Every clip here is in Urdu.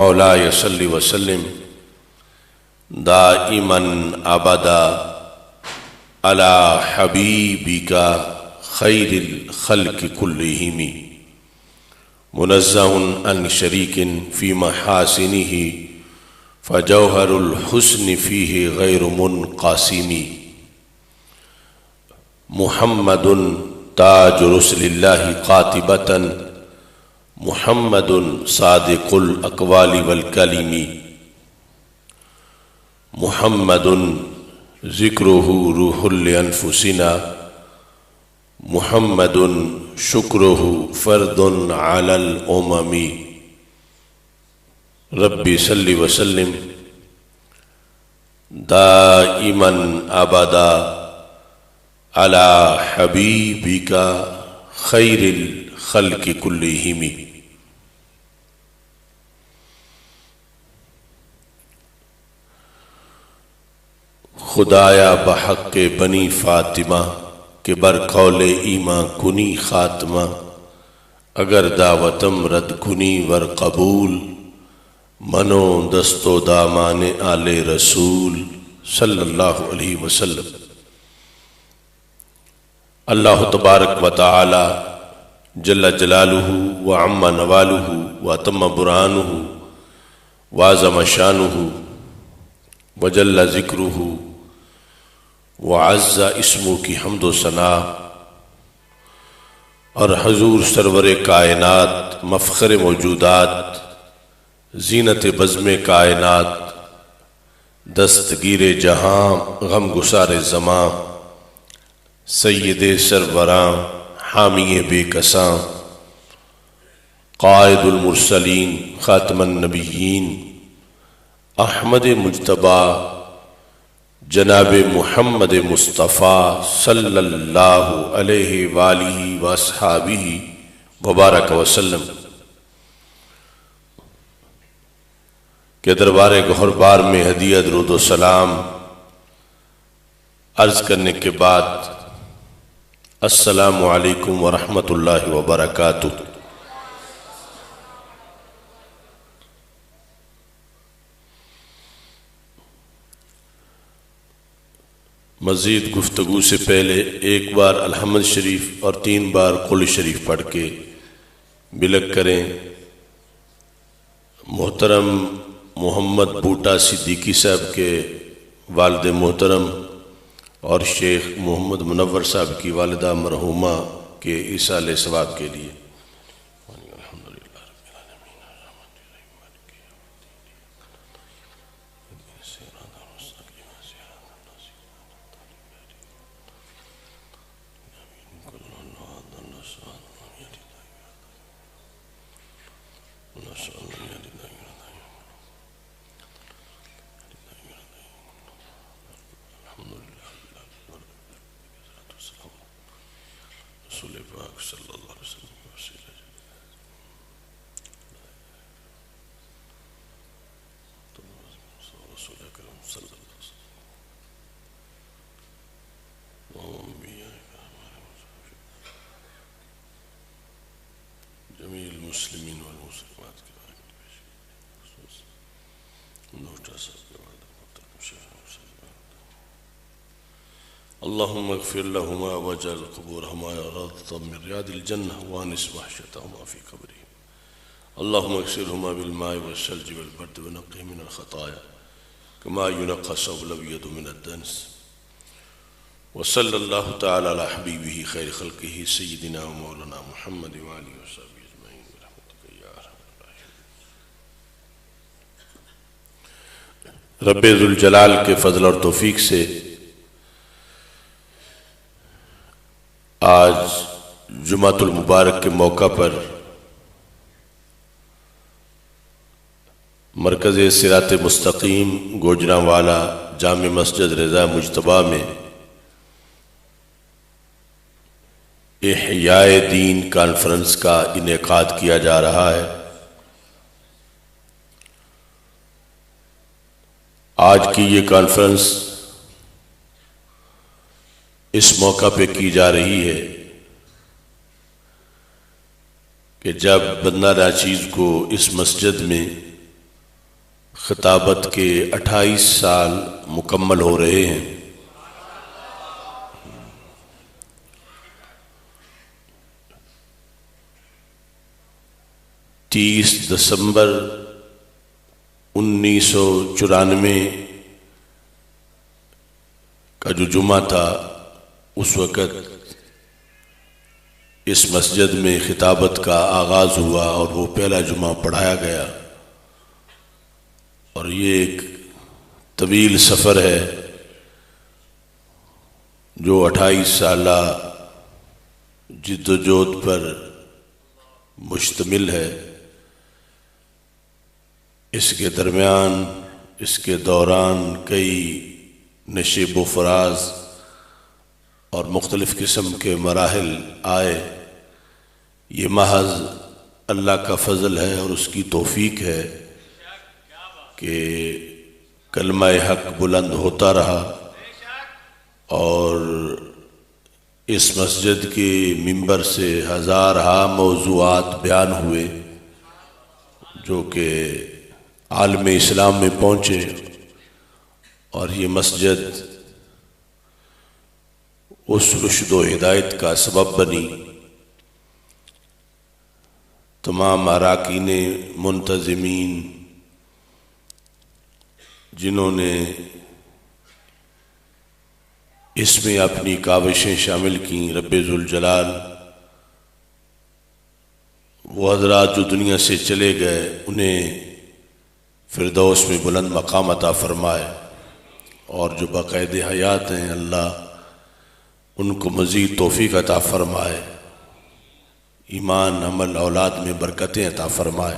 مولاي صل وسلم دائما ابدا على حبيبك خير الخلق كلهم منزه عن شريك في محاسنه فجوهر الحسن فيه غير منقسم محمد تاج رسل الله قاطبة محمد صادق الاقوال والکلم محمد ذکرہ روح لانفسنا محمد شکرہ فرد علی الامم ربی صلی وسلم دائما ابدا علی حبیبک خیر الخلق کلہم۔ خدایا بحق بنی فاطمہ کہ بر قول ایماں کنی خاتمہ اگر دعوتم رد کنی ور قبول منو دستو دامان آل رسول صلی اللہ علیہ وسلم۔ اللہ تبارک و تعالی جل جلالہ وعم نوالہ واتم برہانہ وعظم شانہ وجل ذکرہ وعز اسمو کی حمد و ثنا اور حضور سرور کائنات مفخر موجودات زینت بزم کائنات دستگیر جہاں غم گسار زماں سید سروراں حامی بے کساں قائد المرسلین خاتم النبیین احمد مجتبی جناب محمد مصطفیٰ صلی اللہ علیہ وآلہ واصحابہ وبارک وسلم کے دربار گہر بار میں ہدیہ درود و سلام عرض کرنے کے بعد السلام علیکم ورحمۃ اللہ وبرکاتہ۔ مزید گفتگو سے پہلے ایک بار الحمد شریف اور 3 بار قل شریف پڑھ کے بلغ کریں۔ محترم محمد بوٹا صدیقی صاحب کے والد محترم اور شیخ محمد منور صاحب کی والدہ مرحومہ کے ایصال ثواب کے لیے جمیع المسلمین والمسلمات کے اللہم اغفر لہما وجعل قبورہما روضۃ من ریاض الجنہ وانس وحشتہما فی قبرہما اللہم اغسلہما بالماء والثلج والبرد ونقہم من الخطایا کما ینقی الثوب الابیض من الدنس وصلی اللہ تعالی علی حبیبہ خیر خلقہ سیدنا و مولانا محمد وآلہ وصحبہ اجمعین برحمتک یا ارحم الراحمین۔ رب ذوالجلال کے فضل اور توفیق سے آج جمعۃ المبارک کے موقع پر مرکز صراط مستقیم گوجرانوالا جامع مسجد رضا مجتبیٰ میں احیاء دین کانفرنس کا انعقاد کیا جا رہا ہے۔ آج کی یہ کانفرنس اس موقع پہ کی جا رہی ہے کہ جب بندہ ناچیز کو اس مسجد میں خطابت کے 28 سال مکمل ہو رہے ہیں۔ 30 دسمبر 1994 کا جو جمعہ تھا، اس وقت اس مسجد میں خطابت کا آغاز ہوا اور وہ پہلا جمعہ پڑھایا گیا، اور یہ ایک طویل سفر ہے جو 28 سالہ جد و جہد پر مشتمل ہے۔ اس کے درمیان، اس کے دوران کئی نشیب و فراز اور مختلف قسم کے مراحل آئے۔ یہ محض اللہ کا فضل ہے اور اس کی توفیق ہے کہ کلمہ حق بلند ہوتا رہا، اور اس مسجد کے منبر سے ہزارہا موضوعات بیان ہوئے جو کہ عالم اسلام میں پہنچے، اور یہ مسجد اس رشد و ہدایت کا سبب بنی۔ تمام اراکین منتظمین جنہوں نے اس میں اپنی کاوشیں شامل کیں، رب ذوالجلال وہ حضرات جو دنیا سے چلے گئے انہیں فردوس میں بلند مقام عطا فرمائے، اور جو باقاعد حیات ہیں اللہ ان کو مزید توفیق عطا فرمائے، ایمان، عمل، اولاد میں برکتیں عطا فرمائے۔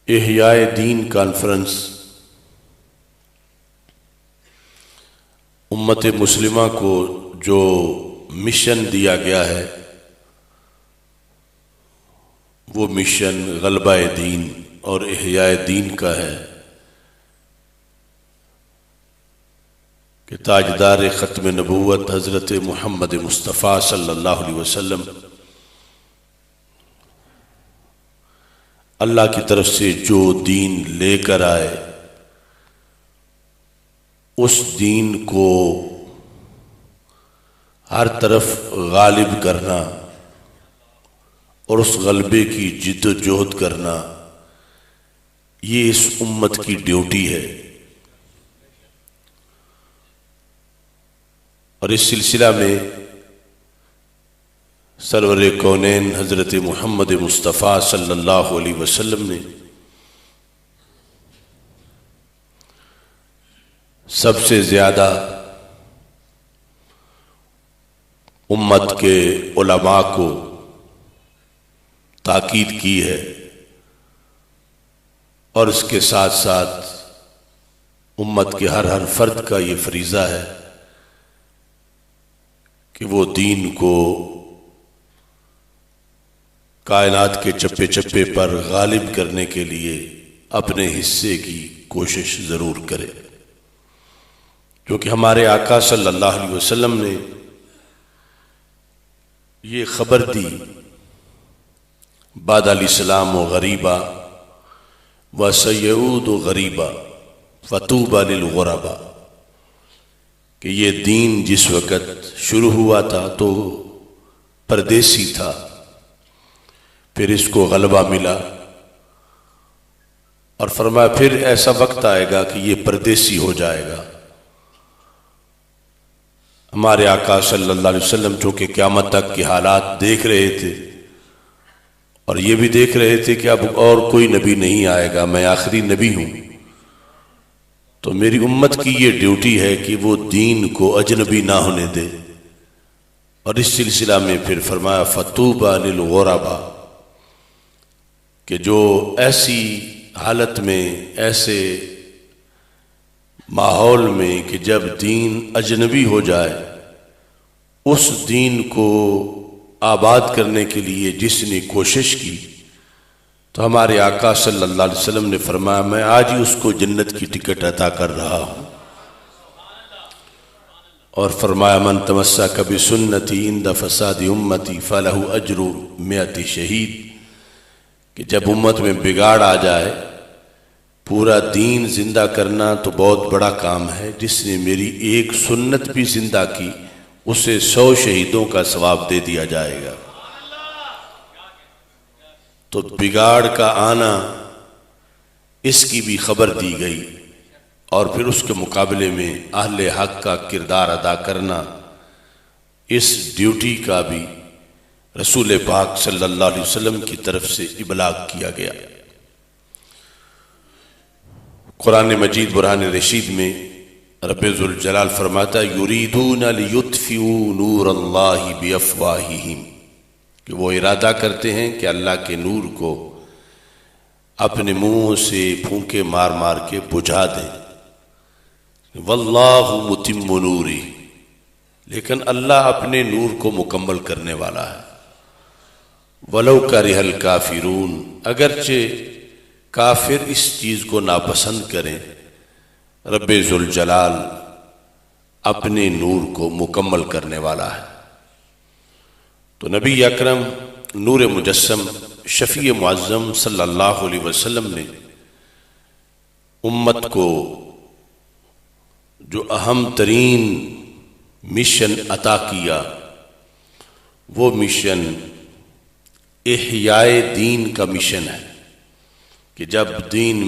احیاء دین کانفرنس امت مسلمہ کو جو مشن دیا گیا ہے، وہ مشن غلبہ دین اور احیاء دین کا ہے کہ تاجدار ختم نبوت حضرت محمد مصطفیٰ صلی اللہ علیہ وسلم اللہ کی طرف سے جو دین لے کر آئے، اس دین کو ہر طرف غالب کرنا اور اس غلبے کی جد و جہد کرنا، یہ اس امت کی ڈیوٹی ہے۔ اور اس سلسلہ میں سرور کونین حضرت محمد مصطفیٰ صلی اللہ علیہ وسلم نے سب سے زیادہ امت کے علماء کو تاکید کی ہے، اور اس کے ساتھ ساتھ امت کے ہر فرد کا یہ فریضہ ہے کہ وہ دین کو کائنات کے چپے چپے پر غالب کرنے کے لیے اپنے حصے کی کوشش ضرور کرے، کیونکہ ہمارے آقا صلی اللہ علیہ وسلم نے یہ خبر دی، بعد علیہ السلام و غریبا و سیعود و غریبا فطوبى للغربا، کہ یہ دین جس وقت شروع ہوا تھا تو پردیسی تھا، پھر اس کو غلبہ ملا، اور فرمایا پھر ایسا وقت آئے گا کہ یہ پردیسی ہو جائے گا۔ ہمارے آقا صلی اللہ علیہ وسلم چونکہ قیامت تک کے حالات دیکھ رہے تھے، اور یہ بھی دیکھ رہے تھے کہ اب اور کوئی نبی نہیں آئے گا، میں آخری نبی ہوں، تو میری امت کی یہ ڈیوٹی ہے کہ وہ دین کو اجنبی نہ ہونے دے۔ اور اس سلسلہ میں پھر فرمایا فطوبى للغربا، کہ جو ایسی حالت میں، ایسے ماحول میں کہ جب دین اجنبی ہو جائے، اس دین کو آباد کرنے کے لیے جس نے کوشش کی، تو ہمارے آقا صلی اللہ علیہ وسلم نے فرمایا میں آج ہی اس کو جنت کی ٹکٹ عطا کر رہا ہوں۔ اور فرمایا من تمسک بسنتی عند فساد امتی فلہ اجر 100 شہید، کہ جب امت میں بگاڑ آ جائے، پورا دین زندہ کرنا تو بہت بڑا کام ہے، جس نے میری ایک سنت بھی زندہ کی اسے 100 شہیدوں کا ثواب دے دیا جائے گا۔ تو بگاڑ کا آنا اس کی بھی خبر دی گئی، اور پھر اس کے مقابلے میں اہل حق کا کردار ادا کرنا، اس ڈیوٹی کا بھی رسول پاک صلی اللہ علیہ وسلم کی طرف سے ابلاغ کیا گیا۔ قرآن مجید برہان رشید میں رب ذوالجلال فرماتا ہے یریدون لیطفئوا نور اللہ بافواہہم، کہ وہ ارادہ کرتے ہیں کہ اللہ کے نور کو اپنے منہ سے پھونکے مار مار کے بجھا دیں۔ واللہ متم نورہ، لیکن اللہ اپنے نور کو مکمل کرنے والا ہے۔ ولو کرہ الکافرون، اگرچہ کافر اس چیز کو ناپسند کریں، رب ذوالجلال اپنے نور کو مکمل کرنے والا ہے۔ تو نبی اکرم نور مجسم شفیع معظم صلی اللہ علیہ وسلم نے امت کو جو اہم ترین مشن عطا کیا، وہ مشن احیاء دین کا مشن ہے، کہ جب دین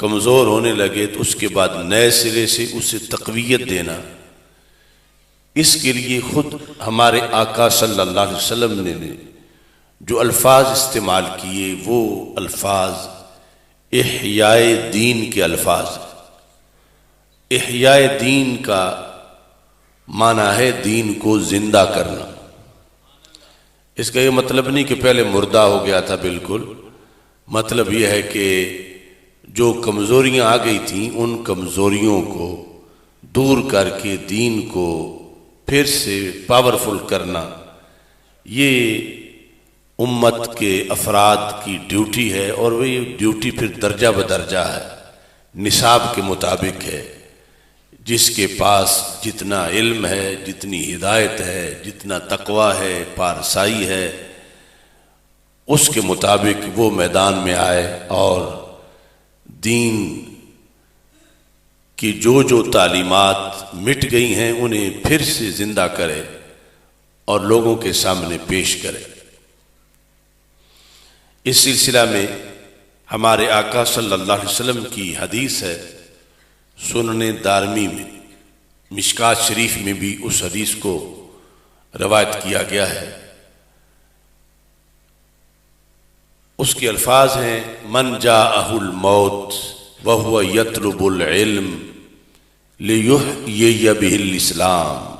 کمزور ہونے لگے تو اس کے بعد نئے سرے سے اسے تقویت دینا۔ اس کے لیے خود ہمارے آقا صلی اللہ علیہ وسلم نے جو الفاظ استعمال کیے وہ الفاظ احیاء دین کے الفاظ۔ احیاء دین کا معنی ہے دین کو زندہ کرنا۔ اس کا یہ مطلب نہیں کہ پہلے مردہ ہو گیا تھا، بالکل مطلب یہ ہے کہ جو کمزوریاں آ گئی تھیں ان کمزوریوں کو دور کر کے دین کو پھر سے پاورفل کرنا، یہ امت کے افراد کی ڈیوٹی ہے، اور وہ ڈیوٹی پھر درجہ بدرجہ ہے، نصاب کے مطابق ہے۔ جس کے پاس جتنا علم ہے، جتنی ہدایت ہے، جتنا تقویٰ ہے، پارسائی ہے، اس کے مطابق وہ میدان میں آئے اور دین کی جو تعلیمات مٹ گئی ہیں انہیں پھر سے زندہ کرے اور لوگوں کے سامنے پیش کرے۔ اس سلسلہ میں ہمارے آقا صلی اللہ علیہ وسلم کی حدیث ہے، سنن دارمی میں، مشکات شریف میں بھی اس حدیث کو روایت کیا گیا ہے۔ اس کے الفاظ ہیں من جاءہ الموت وہو یطلب العلم لیحیی بہ الاسلام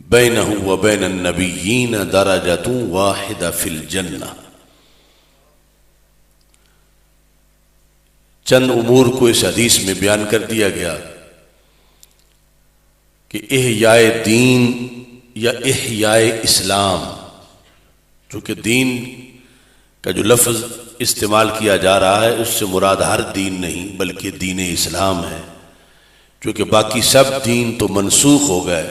بینہ وبین النبیین درجۃ واحدہ فی الجنہ۔ چند امور کو اس حدیث میں بیان کر دیا گیا کہ احیاء دین یا احیاء اسلام، چونکہ دین کا جو لفظ استعمال کیا جا رہا ہے اس سے مراد ہر دین نہیں بلکہ دین اسلام ہے، کیونکہ باقی سب دین تو منسوخ ہو گئے،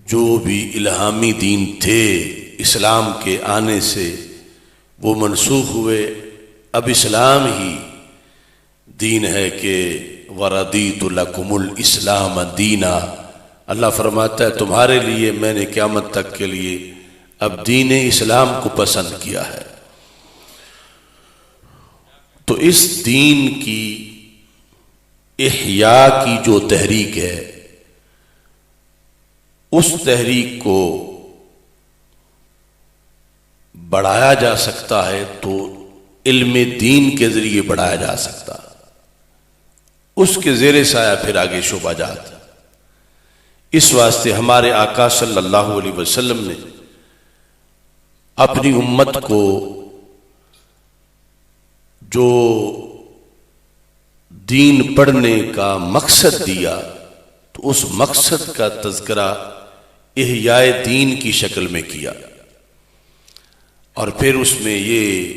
جو بھی الہامی دین تھے اسلام کے آنے سے وہ منسوخ ہوئے۔ اب اسلام ہی دین ہے کہ وَرَضِيتُ لَكُمُ الْإِسْلَامَ دِينًا، اللہ فرماتا ہے تمہارے لیے میں نے قیامت تک کے لیے اب دین اسلام کو پسند کیا ہے۔ تو اس دین کی احیاء کی جو تحریک ہے، اس تحریک کو بڑھایا جا سکتا ہے تو علم دین کے ذریعے بڑھایا جا سکتا، اس کے زیر سایہ پھر آگے شعبہ جات۔ اس واسطے ہمارے آقا صلی اللہ علیہ وسلم نے اپنی امت کو جو دین پڑھنے کا مقصد دیا تو اس مقصد کا تذکرہ احیاء دین کی شکل میں کیا، اور پھر اس میں یہ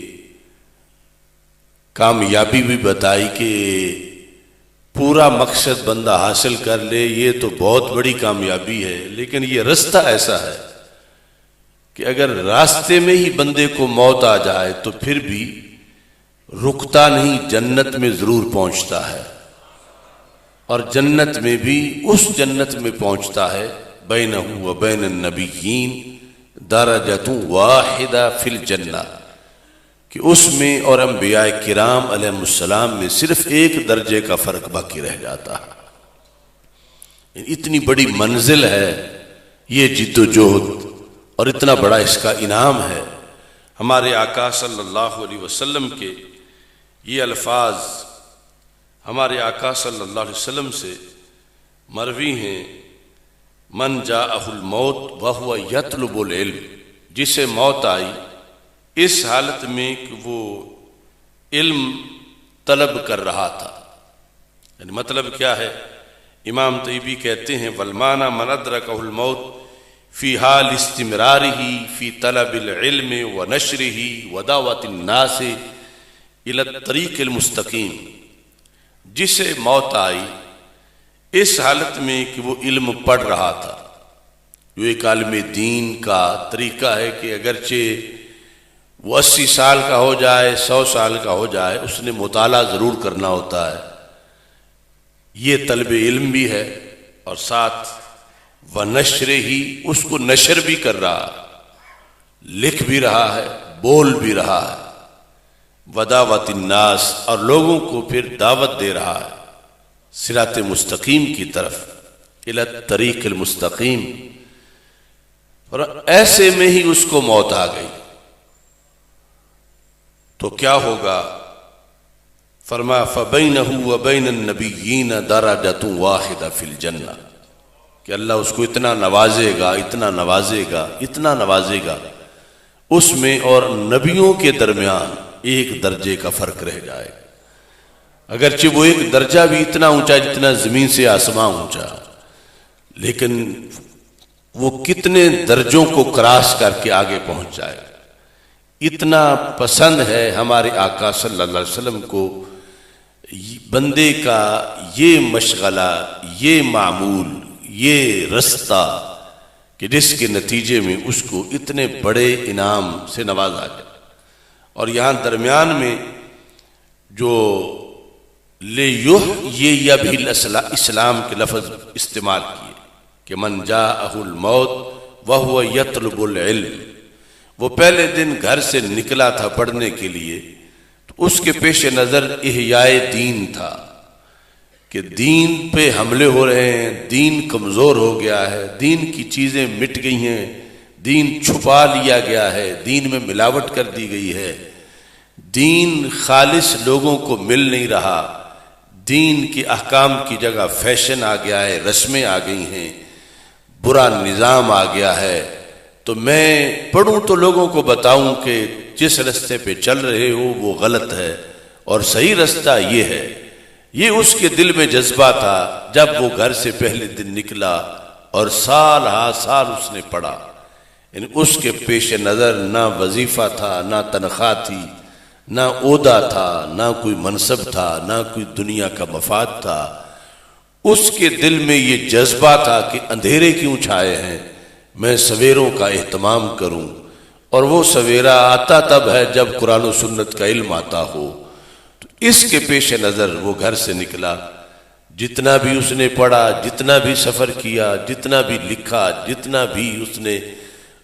کامیابی بھی بتائی کہ پورا مقصد بندہ حاصل کر لے یہ تو بہت بڑی کامیابی ہے، لیکن یہ رستہ ایسا ہے کہ اگر راستے میں ہی بندے کو موت آ جائے تو پھر بھی رکتا نہیں، جنت میں ضرور پہنچتا ہے، اور جنت میں بھی اس جنت میں پہنچتا ہے بینہ و بین النبیین درجۃ واحدہ فی الجنہ، کہ اس میں اور انبیاء کرام علیہ السلام میں صرف ایک درجے کا فرق باقی رہ جاتا ہے۔ اتنی بڑی منزل ہے یہ جد و جہد، اور اتنا بڑا اس کا انعام ہے۔ ہمارے آقا صلی اللہ علیہ وسلم کے یہ الفاظ ہمارے آقا صلی اللہ علیہ وسلم سے مروی ہیں، من جاءہ الموت وہو یطلب العلم، جسے موت آئی اس حالت میں کہ وہ علم طلب کر رہا تھا۔ یعنی مطلب کیا ہے؟ امام طیبی کہتے ہیں والمعنی من ادرکہ الموت فی حال استمرارہ فی طلب العلم ونشرہ ودعوت الناس الی الطریق المستقیم، جسے موت آئی اس حالت میں کہ وہ علم پڑھ رہا تھا، جو ایک عالم دین کا طریقہ ہے کہ اگرچہ وہ 80 سال کا ہو جائے 100 سال کا ہو جائے اس نے مطالعہ ضرور کرنا ہوتا ہے، یہ طلب علم بھی ہے، اور ساتھ ونشرہ ہی اس کو نشر بھی کر رہا ہے، لکھ بھی رہا ہے، بول بھی رہا ہے، ودعوت الناس، اور لوگوں کو پھر دعوت دے رہا ہے صراط مستقیم کی طرف، الی الطریق المستقیم۔ اور ایسے میں ہی اس کو موت آ گئی تو کیا ہوگا؟ فرمایا فبینہ وبین النبیین درجۃ واحدہ فی الجنہ، کہ اللہ اس کو اتنا نوازے گا، اتنا نوازے گا، اتنا نوازے گا، اس میں اور نبیوں کے درمیان ایک درجے کا فرق رہ جائے گا۔ اگرچہ وہ ایک درجہ بھی اتنا اونچا جتنا زمین سے آسمان اونچا، لیکن وہ کتنے درجوں کو کراس کر کے آگے پہنچ جائے گا۔ اتنا پسند ہے ہمارے آقا صلی اللہ علیہ وسلم کو بندے کا یہ مشغلہ، یہ معمول، یہ رستہ، کہ جس کے نتیجے میں اس کو اتنے بڑے انعام سے نوازا جائے۔ اور یہاں درمیان میں جو یہ بھی اسلام کے لفظ استعمال کیے کہ من جاءہ الموت وہو یطلب العلم، وہ پہلے دن گھر سے نکلا تھا پڑھنے کے لیے، تو اس کے پیش نظر احیاء دین تھا کہ دین پہ حملے ہو رہے ہیں، دین کمزور ہو گیا ہے، دین کی چیزیں مٹ گئی ہیں، دین چھپا لیا گیا ہے، دین میں ملاوٹ کر دی گئی ہے، دین خالص لوگوں کو مل نہیں رہا، دین کے احکام کی جگہ فیشن آ گیا ہے، رسمیں آ گئی ہیں، برا نظام آ گیا ہے، تو میں پڑھوں تو لوگوں کو بتاؤں کہ جس رستے پہ چل رہے ہو وہ غلط ہے اور صحیح رستہ یہ ہے۔ یہ اس کے دل میں جذبہ تھا جب وہ گھر سے پہلے دن نکلا، اور سال ہا سال اس نے پڑھا، یعنی اس کے پیش نظر نہ وظیفہ تھا، نہ تنخواہ تھی، نہ عہدہ تھا، نہ کوئی منصب تھا، نہ کوئی دنیا کا مفاد تھا۔ اس کے دل میں یہ جذبہ تھا کہ اندھیرے کیوں چھائے ہیں، میں سویروں کا اہتمام کروں، اور وہ سویرا آتا تب ہے جب قرآن و سنت کا علم آتا ہو۔ تو اس کے پیش نظر وہ گھر سے نکلا، جتنا بھی اس نے پڑھا، جتنا بھی سفر کیا، جتنا بھی لکھا، جتنا بھی اس نے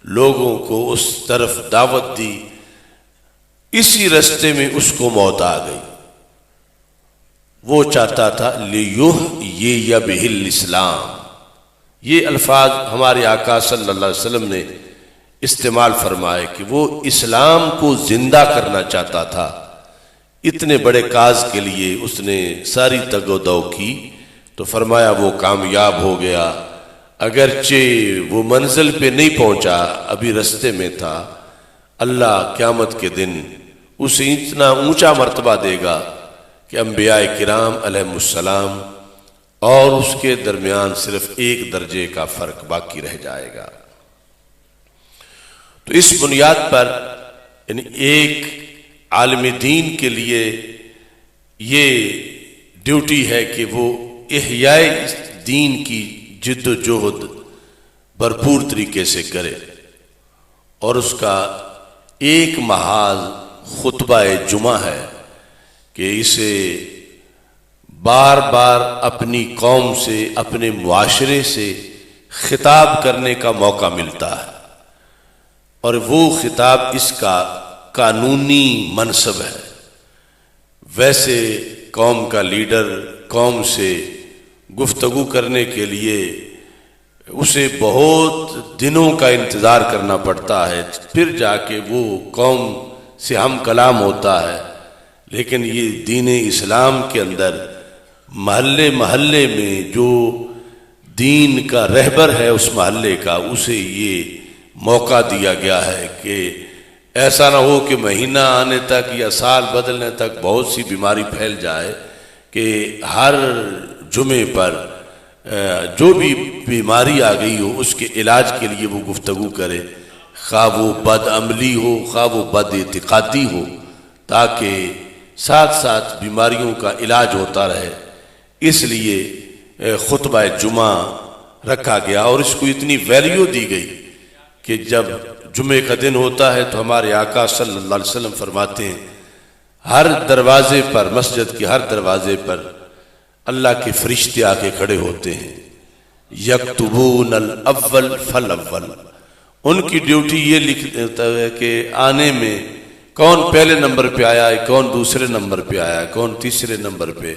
لوگوں کو اس طرف دعوت دی، اسی رستے میں اس کو موت آ گئی۔ وہ چاہتا تھا لیحیی بہ الاسلام، یہ الفاظ ہمارے آقا صلی اللہ علیہ وسلم نے استعمال فرمائے کہ وہ اسلام کو زندہ کرنا چاہتا تھا۔ اتنے بڑے کاز کے لیے اس نے ساری تگ و دو کی، تو فرمایا وہ کامیاب ہو گیا، اگرچہ وہ منزل پہ نہیں پہنچا، ابھی رستے میں تھا۔ اللہ قیامت کے دن اسے اتنا اونچا مرتبہ دے گا کہ انبیاء کرام علیہ السلام اور اس کے درمیان صرف ایک درجے کا فرق باقی رہ جائے گا۔ تو اس بنیاد پر یعنی ایک عالم دین کے لیے یہ ڈیوٹی ہے کہ وہ احیاء دین کی جد و جہد بھرپور طریقے سے کرے، اور اس کا ایک محاذ خطبہ جمعہ ہے کہ اسے بار بار اپنی قوم سے، اپنے معاشرے سے خطاب کرنے کا موقع ملتا ہے، اور وہ خطاب اس کا قانونی منصب ہے۔ ویسے قوم کا لیڈر قوم سے گفتگو کرنے کے لیے اسے بہت دنوں کا انتظار کرنا پڑتا ہے، پھر جا کے وہ قوم سے ہم کلام ہوتا ہے۔ لیکن یہ دین اسلام کے اندر محلے محلے میں جو دین کا رہبر ہے اس محلے کا، اسے یہ موقع دیا گیا ہے کہ ایسا نہ ہو کہ مہینہ آنے تک یا سال بدلنے تک بہت سی بیماری پھیل جائے، کہ ہر جمعے پر جو بھی بیماری آ گئی ہو اس کے علاج کے لیے وہ گفتگو کرے، خواہ وہ بد عملی ہو خواہ وہ بد اعتقادی ہو، تاکہ ساتھ ساتھ بیماریوں کا علاج ہوتا رہے۔ اس لیے خطبہ جمعہ رکھا گیا، اور اس کو اتنی ویلیو دی گئی کہ جب جمعے کا دن ہوتا ہے تو ہمارے آقا صلی اللہ علیہ وسلم فرماتے ہیں ہر دروازے پر، مسجد کے ہر دروازے پر اللہ کے فرشتے آ کے کھڑے ہوتے ہیں، یکتبون الاول فالاول۔ ان کی ڈیوٹی یہ لکھتا ہے کہ آنے میں کون پہلے نمبر پہ آیا ہے، کون دوسرے نمبر پہ آیا ہے، کون تیسرے نمبر پہ،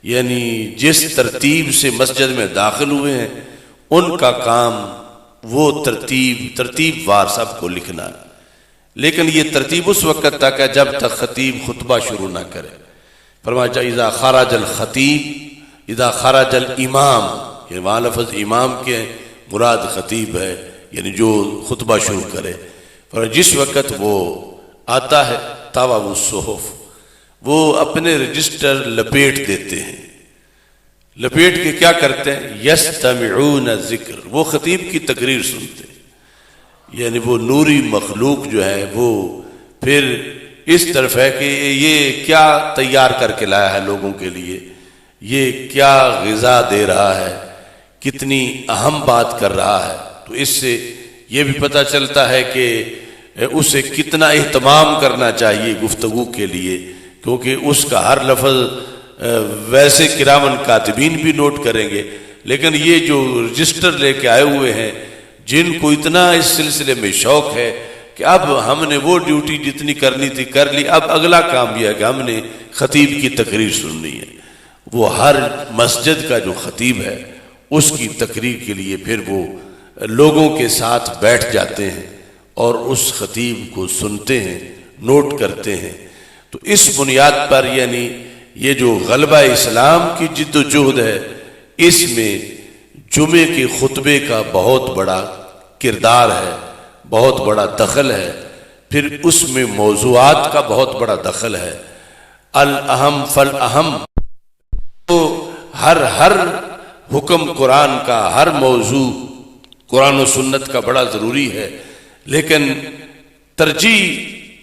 یعنی جس ترتیب سے مسجد میں داخل ہوئے ہیں ان کا کام وہ ترتیب وار سب کو لکھنا ہے۔ لیکن یہ ترتیب اس وقت تک ہے جب تک خطیب خطبہ شروع نہ کرے۔ فرمایا اذا خرج الخطیب اذا خرج الامام، یعنی وہاں لفظ امام کے مراد خطیب ہے، یعنی جو خطبہ شروع کرے۔ فرمایا جس وقت وہ آتا ہے طوى الصحف، وہ اپنے رجسٹر لپیٹ دیتے ہیں۔ لپیٹ کے کیا کرتے ہیں؟ یستمعون الذکر، وہ خطیب کی تقریر سنتے ہیں۔ یعنی وہ نوری مخلوق جو ہے وہ پھر اس طرف ہے کہ یہ کیا تیار کر کے لایا ہے لوگوں کے لیے، یہ کیا غذا دے رہا ہے، کتنی اہم بات کر رہا ہے۔ تو اس سے یہ بھی پتہ چلتا ہے کہ اسے کتنا اہتمام کرنا چاہیے گفتگو کے لیے، کیونکہ اس کا ہر لفظ ویسے کرامن کاتبین بھی نوٹ کریں گے، لیکن یہ جو رجسٹر لے کے آئے ہوئے ہیں جن کو اتنا اس سلسلے میں شوق ہے کہ اب ہم نے وہ ڈیوٹی جتنی کرنی تھی کر لی، اب اگلا کام یہ ہے کہ ہم نے خطیب کی تقریر سننی ہے۔ وہ ہر مسجد کا جو خطیب ہے اس کی تقریر کے لیے پھر وہ لوگوں کے ساتھ بیٹھ جاتے ہیں اور اس خطیب کو سنتے ہیں، نوٹ کرتے ہیں۔ تو اس بنیاد پر یعنی یہ جو غلبہ اسلام کی جد و جہد ہے، اس میں جمعے کے خطبے کا بہت بڑا کردار ہے، بہت بڑا دخل ہے۔ پھر اس میں موضوعات کا بہت بڑا دخل ہے۔ الاہم فالاہم، تو ہر حکم قرآن کا، ہر موضوع قرآن و سنت کا بڑا ضروری ہے، لیکن ترجیح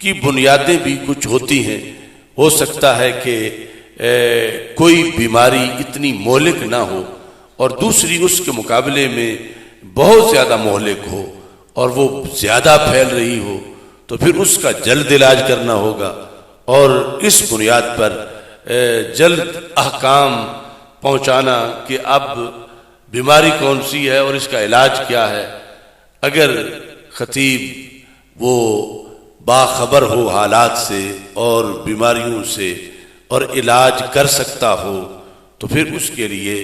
کی بنیادیں بھی کچھ ہوتی ہیں۔ ہو سکتا ہے کہ کوئی بیماری اتنی مہلک نہ ہو اور دوسری اس کے مقابلے میں بہت زیادہ مہلک ہو اور وہ زیادہ پھیل رہی ہو، تو پھر اس کا جلد علاج کرنا ہوگا، اور اس بنیاد پر جلد احکام پہنچانا کہ اب بیماری کون سی ہے اور اس کا علاج کیا ہے۔ اگر خطیب وہ باخبر ہو حالات سے اور بیماریوں سے اور علاج کر سکتا ہو، تو پھر اس کے لیے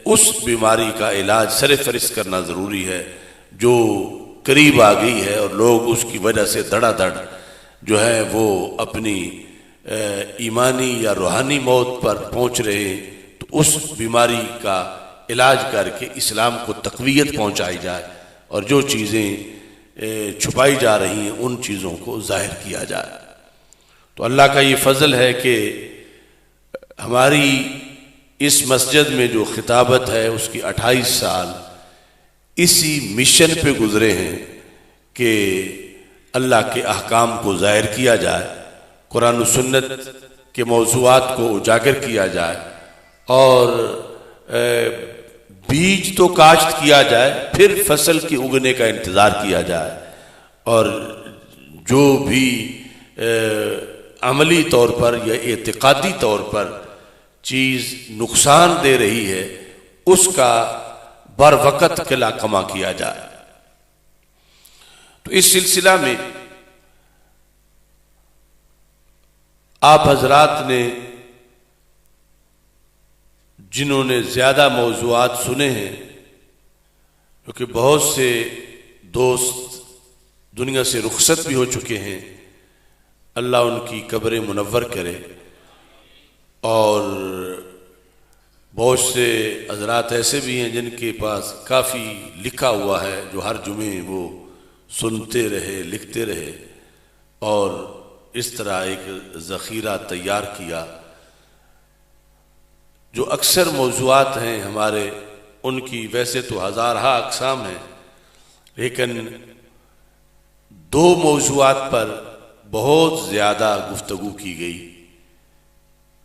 اس بیماری کا علاج سر فہرست کرنا ضروری ہے جو قریب آ گئی ہے اور لوگ اس کی وجہ سے دھڑا دھڑ جو ہے وہ اپنی ایمانی یا روحانی موت پر پہنچ رہے ہیں۔ تو اس بیماری کا علاج کر کے اسلام کو تقویت پہنچائی جائے اور جو چیزیں چھپائی جا رہی ہیں ان چیزوں کو ظاہر کیا جائے۔ تو اللہ کا یہ فضل ہے کہ ہماری اس مسجد میں جو خطابت ہے اس کی 28 سال اسی مشن پہ گزرے ہیں کہ اللہ کے احکام کو ظاہر کیا جائے، قرآن و سنت کے موضوعات کو اجاگر کیا جائے اور بیج تو کاشت کیا جائے، پھر فصل کے اگنے کا انتظار کیا جائے، اور جو بھی عملی طور پر یا اعتقادی طور پر چیز نقصان دے رہی ہے اس کا بر وقت قلع کما کیا جائے۔ تو اس سلسلہ میں آپ حضرات نے جنہوں نے زیادہ موضوعات سنے ہیں، کیونکہ بہت سے دوست دنیا سے رخصت بھی ہو چکے ہیں، اللہ ان کی قبریں منور کرے، اور بہت سے حضرات ایسے بھی ہیں جن کے پاس کافی لکھا ہوا ہے، جو ہر جمعے وہ سنتے رہے، لکھتے رہے، اور اس طرح ایک ذخیرہ تیار کیا۔ جو اکثر موضوعات ہیں ہمارے، ان کی ویسے تو ہزارہا اقسام ہیں، لیکن دو موضوعات پر بہت زیادہ گفتگو کی گئی۔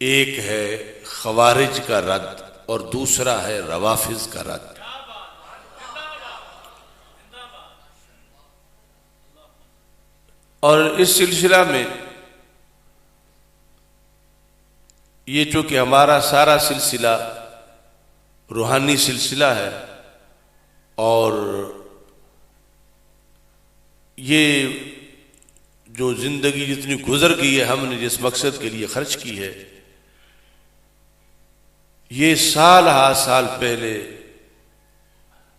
ایک ہے خوارج کا رد اور دوسرا ہے روافض کا رد۔ اور اس سلسلہ میں یہ چونکہ ہمارا سارا سلسلہ روحانی سلسلہ ہے، اور یہ جو زندگی جتنی گزر گئی ہے، ہم نے جس مقصد کے لیے خرچ کی ہے، یہ سال ہا سال پہلے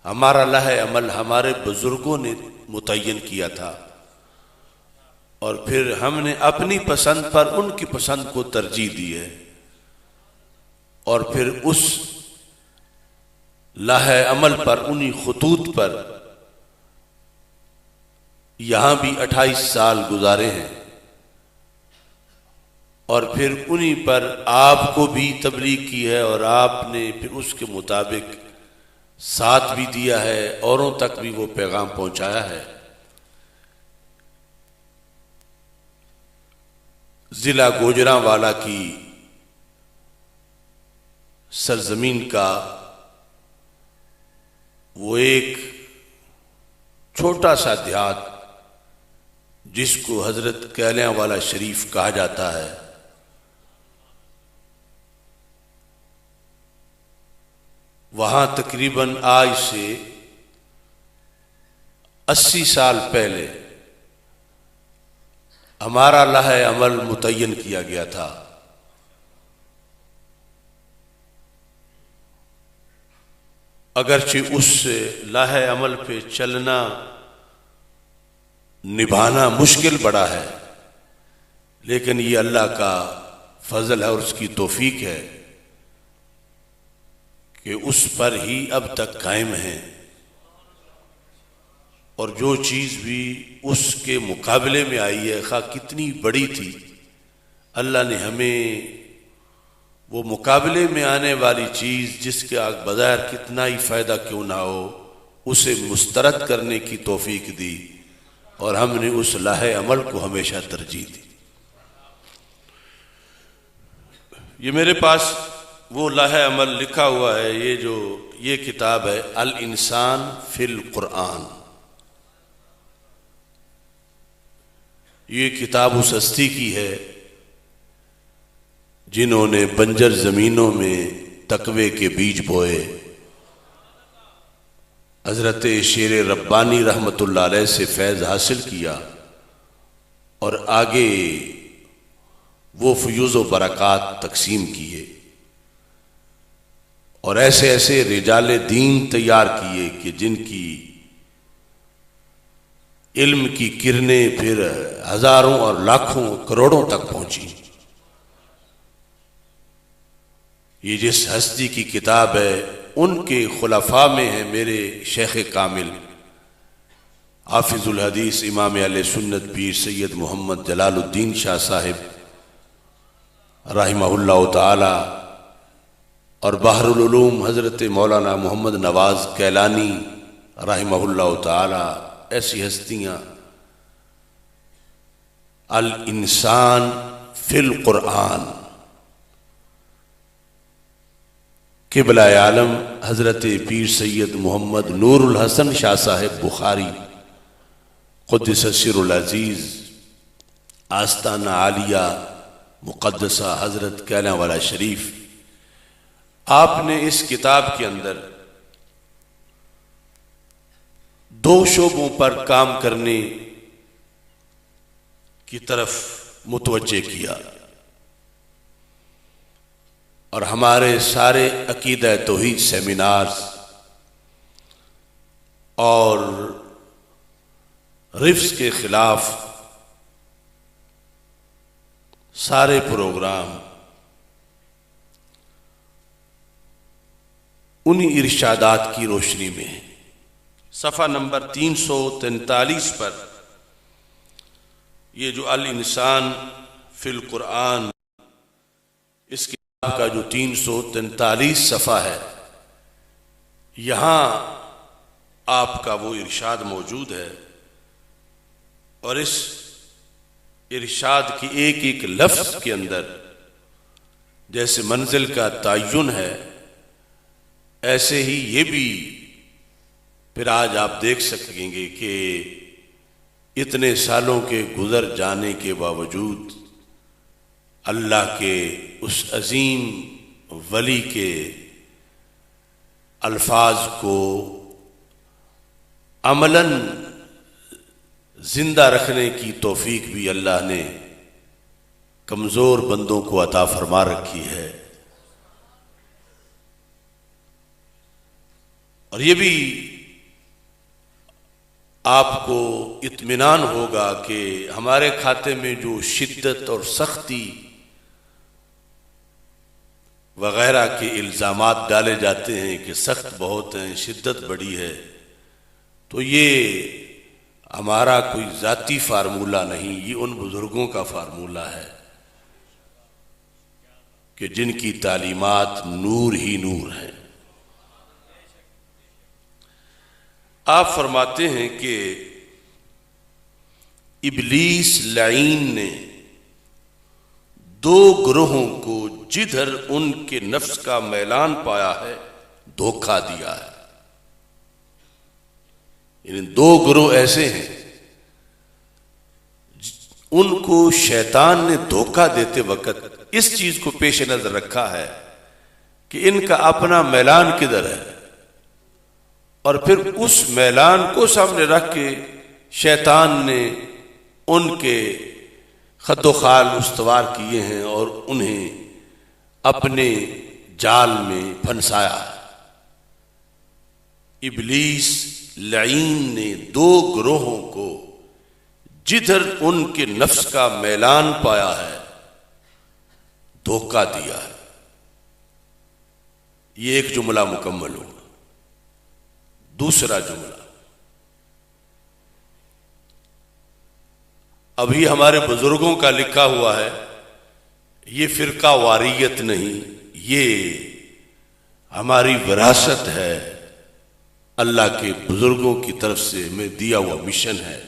ہمارا لہے عمل ہمارے بزرگوں نے متعین کیا تھا، اور پھر ہم نے اپنی پسند پر ان کی پسند کو ترجیح دی ہے، اور پھر اس لہے عمل پر، انہی خطوط پر یہاں بھی 28 سال گزارے ہیں، اور پھر انہی پر آپ کو بھی تبلیغ کی ہے، اور آپ نے پھر اس کے مطابق ساتھ بھی دیا ہے، اوروں تک بھی وہ پیغام پہنچایا ہے۔ ضلع گوجرانوالا کی سرزمین کا وہ ایک چھوٹا سا دیہات جس کو حضرت کیلیاں والا شریف کہا جاتا ہے، وہاں تقریباً آج سے 80 سال پہلے ہمارا لہے عمل متعین کیا گیا تھا۔ اگرچہ اس لہے عمل پہ چلنا، نبھانا مشکل بڑا ہے، لیکن یہ اللہ کا فضل ہے اور اس کی توفیق ہے کہ اس پر ہی اب تک قائم ہیں، اور جو چیز بھی اس کے مقابلے میں آئی ہے، خواہ کتنی بڑی تھی، اللہ نے ہمیں وہ مقابلے میں آنے والی چیز جس کے بظاہر کتنا ہی فائدہ کیوں نہ ہو، اسے مسترد کرنے کی توفیق دی، اور ہم نے اس لہے عمل کو ہمیشہ ترجیح دی۔ یہ میرے پاس وہ لہے عمل لکھا ہوا ہے، یہ کتاب ہے الانسان فی القرآن۔ یہ کتاب اس ہستی کی ہے جنہوں نے بنجر زمینوں میں تقوی کے بیج بوئے، حضرت شیر ربانی رحمۃ اللہ علیہ سے فیض حاصل کیا، اور آگے وہ فیوز و برکات تقسیم کیے، اور ایسے ایسے رجال دین تیار کیے کہ جن کی علم کی کرنیں پھر ہزاروں اور لاکھوں کروڑوں تک پہنچی۔ یہ جس ہستی کی کتاب ہے ان کے خلفاء میں ہیں میرے شیخ کامل حافظ الحدیث امام اہل سنت پیر سید محمد جلال الدین شاہ صاحب رحمہ اللہ تعالی، اور بحر العلوم حضرت مولانا محمد نواز کیلانی رحمہ اللہ تعالی، ایسی ہستیاں۔ الانسان فی القرآن. قبلہ عالم حضرت پیر سید محمد نور الحسن شاہ صاحب بخاری قدس سر العزیز آستانہ عالیہ مقدسہ حضرت کہنا والا شریف، آپ نے اس کتاب کے اندر دو شعبوں پر کام کرنے کی طرف متوجہ کیا، اور ہمارے سارے عقیدہ توحید سیمینارز اور رفض کے خلاف سارے پروگرام انہی ارشادات کی روشنی میں ہیں. صفحہ نمبر 343 پر یہ جو الانسان فی القرآن، اس کتاب کا جو 343 صفحہ ہے، یہاں آپ کا وہ ارشاد موجود ہے، اور اس ارشاد کی ایک ایک لفظ کے اندر جیسے منزل کا تعین ہے، ایسے ہی یہ بھی پھر آج آپ دیکھ سکیں گے کہ اتنے سالوں کے گزر جانے کے باوجود اللہ کے اس عظیم ولی کے الفاظ کو عملاً زندہ رکھنے کی توفیق بھی اللہ نے کمزور بندوں کو عطا فرما رکھی ہے. اور یہ بھی آپ کو اطمینان ہوگا کہ ہمارے کھاتے میں جو شدت اور سختی وغیرہ کے الزامات ڈالے جاتے ہیں کہ سخت بہت ہیں، شدت بڑی ہے، تو یہ ہمارا کوئی ذاتی فارمولہ نہیں، یہ ان بزرگوں کا فارمولہ ہے کہ جن کی تعلیمات نور ہی نور ہیں. آپ فرماتے ہیں کہ ابلیس لعین نے دو گروہوں کو جدھر ان کے نفس کا میلان پایا ہے دھوکہ دیا ہے. یعنی دو گروہ ایسے ہیں ان کو شیطان نے دھوکہ دیتے وقت اس چیز کو پیش نظر رکھا ہے کہ ان کا اپنا میلان کدھر ہے، اور پھر اس میلان کو سامنے رکھ کے شیطان نے ان کے خد و خال استوار کیے ہیں اور انہیں اپنے جال میں پھنسایا. ابلیس لعین نے دو گروہوں کو جدھر ان کے نفس کا میلان پایا ہے دھوکہ دیا ہے. یہ ایک جملہ مکمل ہوگا. دوسرا جملہ، ابھی ہمارے بزرگوں کا لکھا ہوا ہے، یہ فرقہ واریت نہیں، یہ ہماری وراثت ہے، اللہ کے بزرگوں کی طرف سے ہمیں دیا ہوا مشن ہے.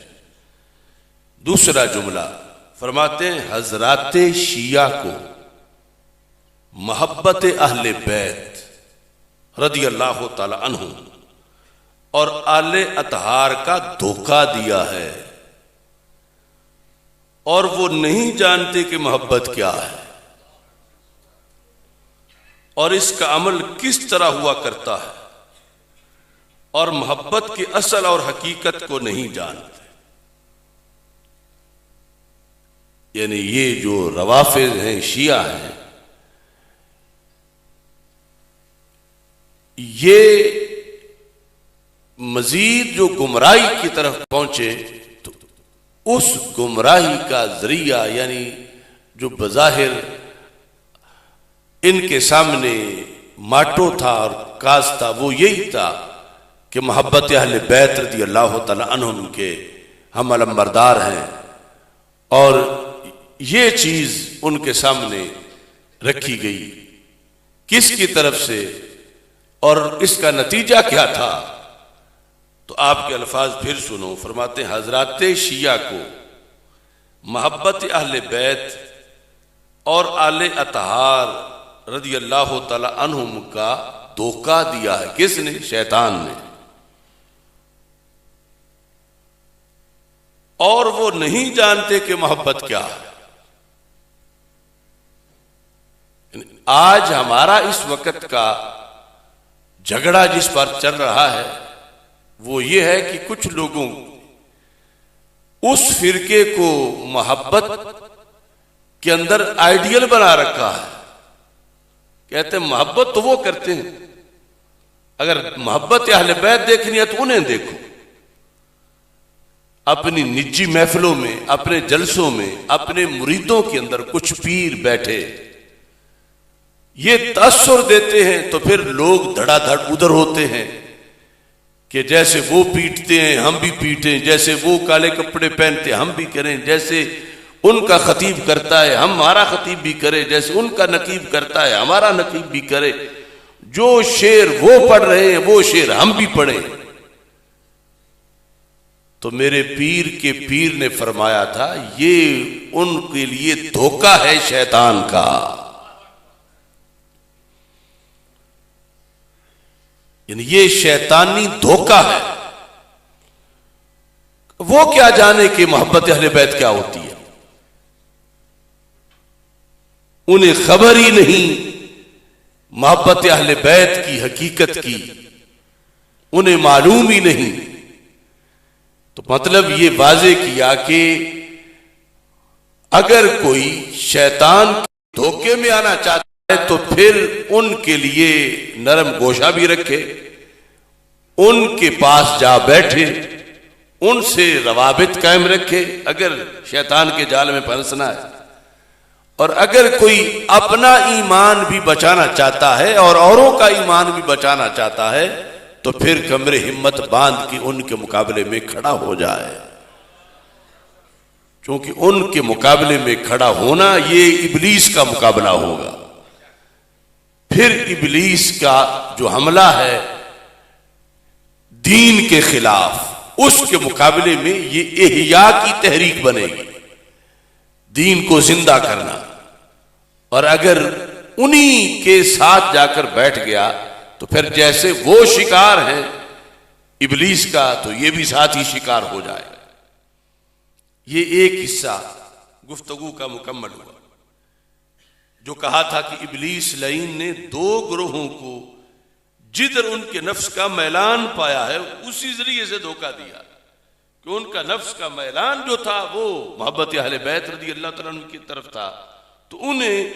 دوسرا جملہ فرماتے ہیں حضرات شیعہ کو محبت اہل بیت رضی اللہ تعالی عنہ اور آل اطہار کا دھوکہ دیا ہے، اور وہ نہیں جانتے کہ محبت کیا ہے اور اس کا عمل کس طرح ہوا کرتا ہے، اور محبت کی اصل اور حقیقت کو نہیں جانتے. یعنی یہ جو روافض ہیں، شیعہ ہیں، یہ مزید جو گمراہی کی طرف پہنچے تو اس گمراہی کا ذریعہ، یعنی جو بظاہر ان کے سامنے ماٹو تھا اور کاز تھا، وہ یہی تھا کہ محبت اہل بیت رضی اللہ تعالی عنہم کے ہم علمبردار ہیں، اور یہ چیز ان کے سامنے رکھی گئی. کس کی طرف سے اور اس کا نتیجہ کیا تھا؟ تو آپ کے الفاظ پھر سنو. فرماتے ہیں حضرات شیعہ کو محبت اہل بیت اور آل اطہار رضی اللہ تعالی عنہم کا دھوکہ دیا ہے. کس نے؟ شیطان نے. اور وہ نہیں جانتے کہ محبت کیا ہے. آج ہمارا اس وقت کا جھگڑا جس پر چل رہا ہے وہ یہ ہے کہ کچھ لوگوں اس فرقے کو محبت کے اندر آئیڈیل بنا رکھا ہے. کہتے ہیں محبت تو وہ کرتے ہیں، اگر محبت اہل بیت دیکھنی ہے تو انہیں دیکھو. اپنی نجی محفلوں میں، اپنے جلسوں میں، اپنے مریدوں کے اندر کچھ پیر بیٹھے یہ تاثر دیتے ہیں تو پھر لوگ دھڑا دھڑ ادھر ہوتے ہیں کہ جیسے وہ پیٹتے ہیں ہم بھی پیٹیں، جیسے وہ کالے کپڑے پہنتے ہم بھی کریں، جیسے ان کا خطیب کرتا ہے ہمارا خطیب بھی کرے، جیسے ان کا نقیب کرتا ہے ہمارا نقیب بھی کرے. جو شعر وہ پڑھ رہے ہیں وہ شعر ہم بھی پڑھیں. تو میرے پیر کے پیر نے فرمایا تھا یہ ان کے لیے دھوکہ ہے شیطان کا. یعنی یہ شیطانی دھوکہ ہے. وہ کیا جانے کہ محبت اہل بیت کیا ہوتی ہے، انہیں خبر ہی نہیں محبت اہل بیت کی حقیقت کی، انہیں معلوم ہی نہیں. تو مطلب یہ واضح کیا کہ اگر کوئی شیطان کے دھوکے میں آنا چاہتا ہے تو پھر ان کے لیے نرم گوشہ بھی رکھے، ان کے پاس جا بیٹھے، ان سے روابط قائم رکھے اگر شیطان کے جال میں پھنسنا ہے. اور اگر کوئی اپنا ایمان بھی بچانا چاہتا ہے اور اوروں کا ایمان بھی بچانا چاہتا ہے تو پھر کمر ہمت باندھ کے ان کے مقابلے میں کھڑا ہو جائے. کیونکہ ان کے مقابلے میں کھڑا ہونا یہ ابلیس کا مقابلہ ہوگا. پھر ابلیس کا جو حملہ ہے دین کے خلاف، اس کے مقابلے میں یہ احیاء کی تحریک بنے گی، دین کو زندہ کرنا. اور اگر انہی کے ساتھ جا کر بیٹھ گیا تو پھر جیسے وہ شکار ہیں ابلیس کا تو یہ بھی ساتھ ہی شکار ہو جائے. یہ ایک حصہ گفتگو کا مکمل ہوا. جو کہا تھا کہ ابلیس لعین نے دو گروہوں کو جدھر ان کے نفس کا میلان پایا ہے اسی ذریعے سے دھوکہ دیا کہ ان کا نفس کا میلان جو تھا وہ محبت اہل بیت رضی اللہ تعالیٰ عنہ کی طرف تھا. تو انہیں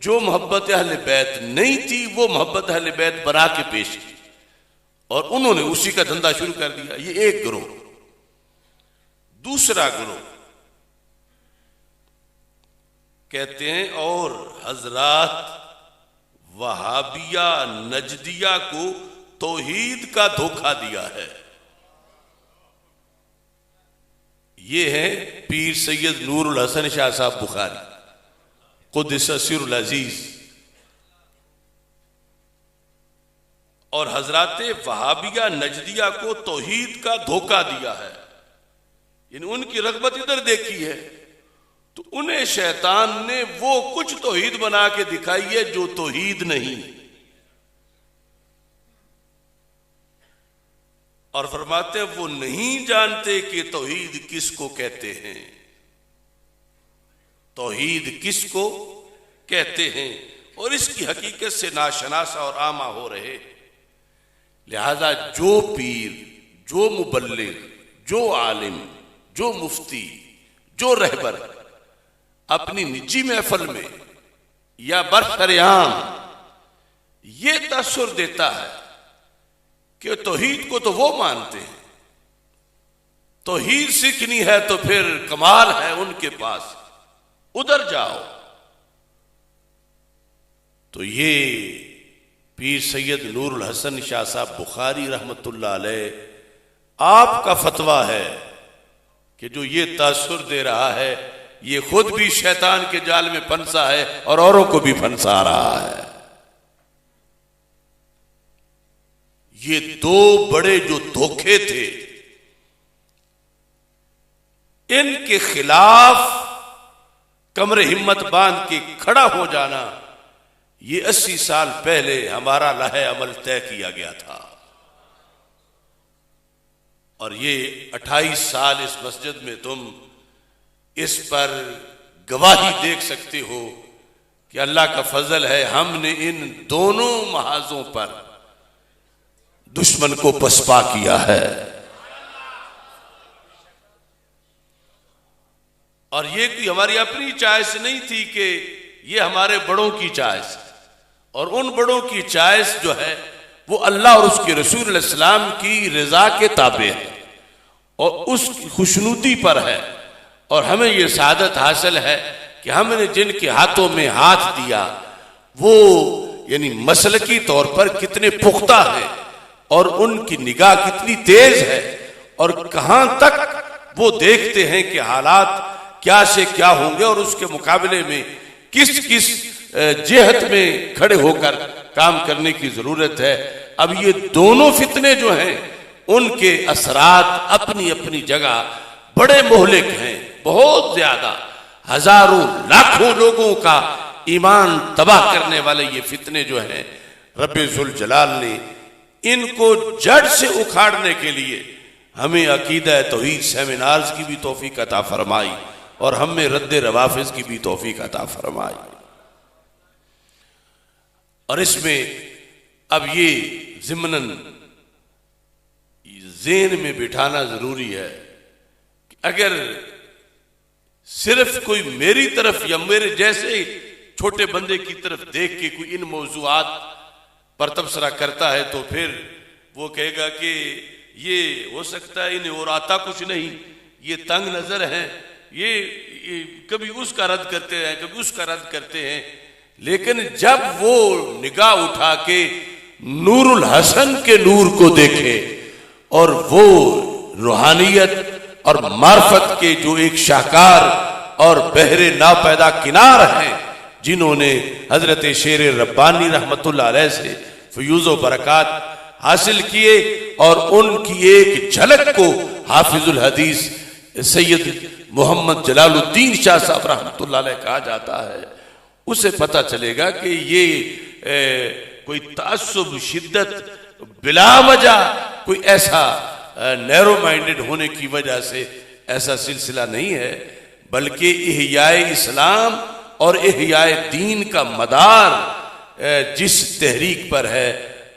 جو محبت اہل بیت نہیں تھی وہ محبت اہل بیت بنا کے پیش کی اور انہوں نے اسی کا دھندا شروع کر دیا. یہ ایک گروہ. دوسرا گروہ کہتے ہیں اور حضرات وہابیہ نجدیہ کو توحید کا دھوکہ دیا ہے. یہ ہے پیر سید نور الحسن شاہ صاحب بخاری قدس سر العزیز. اور حضرات وہابیہ نجدیہ کو توحید کا دھوکہ دیا ہے. یعنی ان کی رغبت ادھر دیکھی ہے تو انہیں شیطان نے وہ کچھ توحید بنا کے دکھائی ہے جو توحید نہیں. اور فرماتے ہیں وہ نہیں جانتے کہ توحید کس کو کہتے ہیں، توحید کس کو کہتے ہیں، اور اس کی حقیقت سے ناشناسا اور عامہ ہو رہے. لہذا جو پیر، جو مبلغ، جو عالم، جو مفتی، جو رہبر اپنی نجی محفل میں یا برسریام یہ تاثر دیتا ہے کہ توحید کو تو وہ مانتے ہیں، توحید سیکھنی ہے تو پھر کمال ہے ان کے پاس، ادھر جاؤ. تو یہ پیر سید نور الحسن شاہ صاحب بخاری رحمت اللہ علیہ آپ کا فتویٰ ہے کہ جو یہ تاثر دے رہا ہے یہ خود بھی شیطان کے جال میں پھنسا ہے اور اوروں کو بھی پھنسا رہا ہے. یہ دو بڑے جو دھوکے تھے ان کے خلاف کمر ہمت باندھ کے کھڑا ہو جانا، یہ 80 سال پہلے ہمارا لائحہ عمل طے کیا گیا تھا، اور یہ 28 سال اس مسجد میں تم اس پر گواہی دیکھ سکتے ہو کہ اللہ کا فضل ہے، ہم نے ان دونوں محاذوں پر دشمن کو پسپا کیا ہے۔ اور یہ کوئی ہماری اپنی چوائس نہیں تھی کہ یہ ہمارے بڑوں کی چوائس، اور ان بڑوں کی چوائس جو ہے وہ اللہ اور اس کے رسول علیہ السلام کی رضا کے تابع ہے اور اس کی خوشنودی پر ہے، اور ہمیں یہ سعادت حاصل ہے کہ ہم نے جن کے ہاتھوں میں ہاتھ دیا وہ یعنی مسلکی طور پر کتنے پختہ ہیں، اور ان کی نگاہ کتنی تیز ہے، اور کہاں تک وہ دیکھتے ہیں کہ حالات کیا سے کیا ہوں گے، اور اس کے مقابلے میں کس کس جہت میں کھڑے ہو کر کام کرنے کی ضرورت ہے۔ اب یہ دونوں فتنے جو ہیں ان کے اثرات اپنی اپنی جگہ بڑے مہلک ہیں، بہت زیادہ، ہزاروں لاکھوں لوگوں کا ایمان تباہ کرنے والے یہ فتنے جو ہیں، رب ذوالجلال نے ان کو جڑ سے اکھاڑنے کے لیے ہمیں عقیدہ توحید سیمینارز کی بھی توفیق عطا فرمائی، اور ہم میں رد روافظ کی بھی توفیق عطا فرمائی۔ اور اس میں اب یہ ضمناً ذہن میں بٹھانا ضروری ہے کہ اگر صرف کوئی میری طرف یا میرے جیسے چھوٹے بندے کی طرف دیکھ کے کوئی ان موضوعات پر تبصرہ کرتا ہے تو پھر وہ کہے گا کہ یہ ہو سکتا ہے انہیں اور آتا کچھ نہیں، یہ تنگ نظر ہیں، یہ کبھی اس کا رد کرتے ہیں کبھی اس کا رد کرتے ہیں، لیکن جب وہ نگاہ اٹھا کے نور الحسن کے نور کو دیکھے اور وہ روحانیت اور معرفت کے جو ایک شاہکار اور بحر ناپیدا کنار ہیں، جنہوں نے حضرت شیر ربانی رحمت اللہ علیہ سے فیوز و برکات حاصل کیے، اور ان کی ایک جھلک کو حافظ الحدیث سید محمد جلال الدین شاہ صاحب رحمت اللہ علیہ کہا جاتا ہے، اسے پتہ چلے گا کہ یہ کوئی تعصب، شدت، بلا وجہ کوئی ایسا نیرو مائنڈڈ ہونے کی وجہ سے ایسا سلسلہ نہیں ہے، بلکہ احیاء اسلام اور احیاء دین کا مدار جس تحریک پر ہے،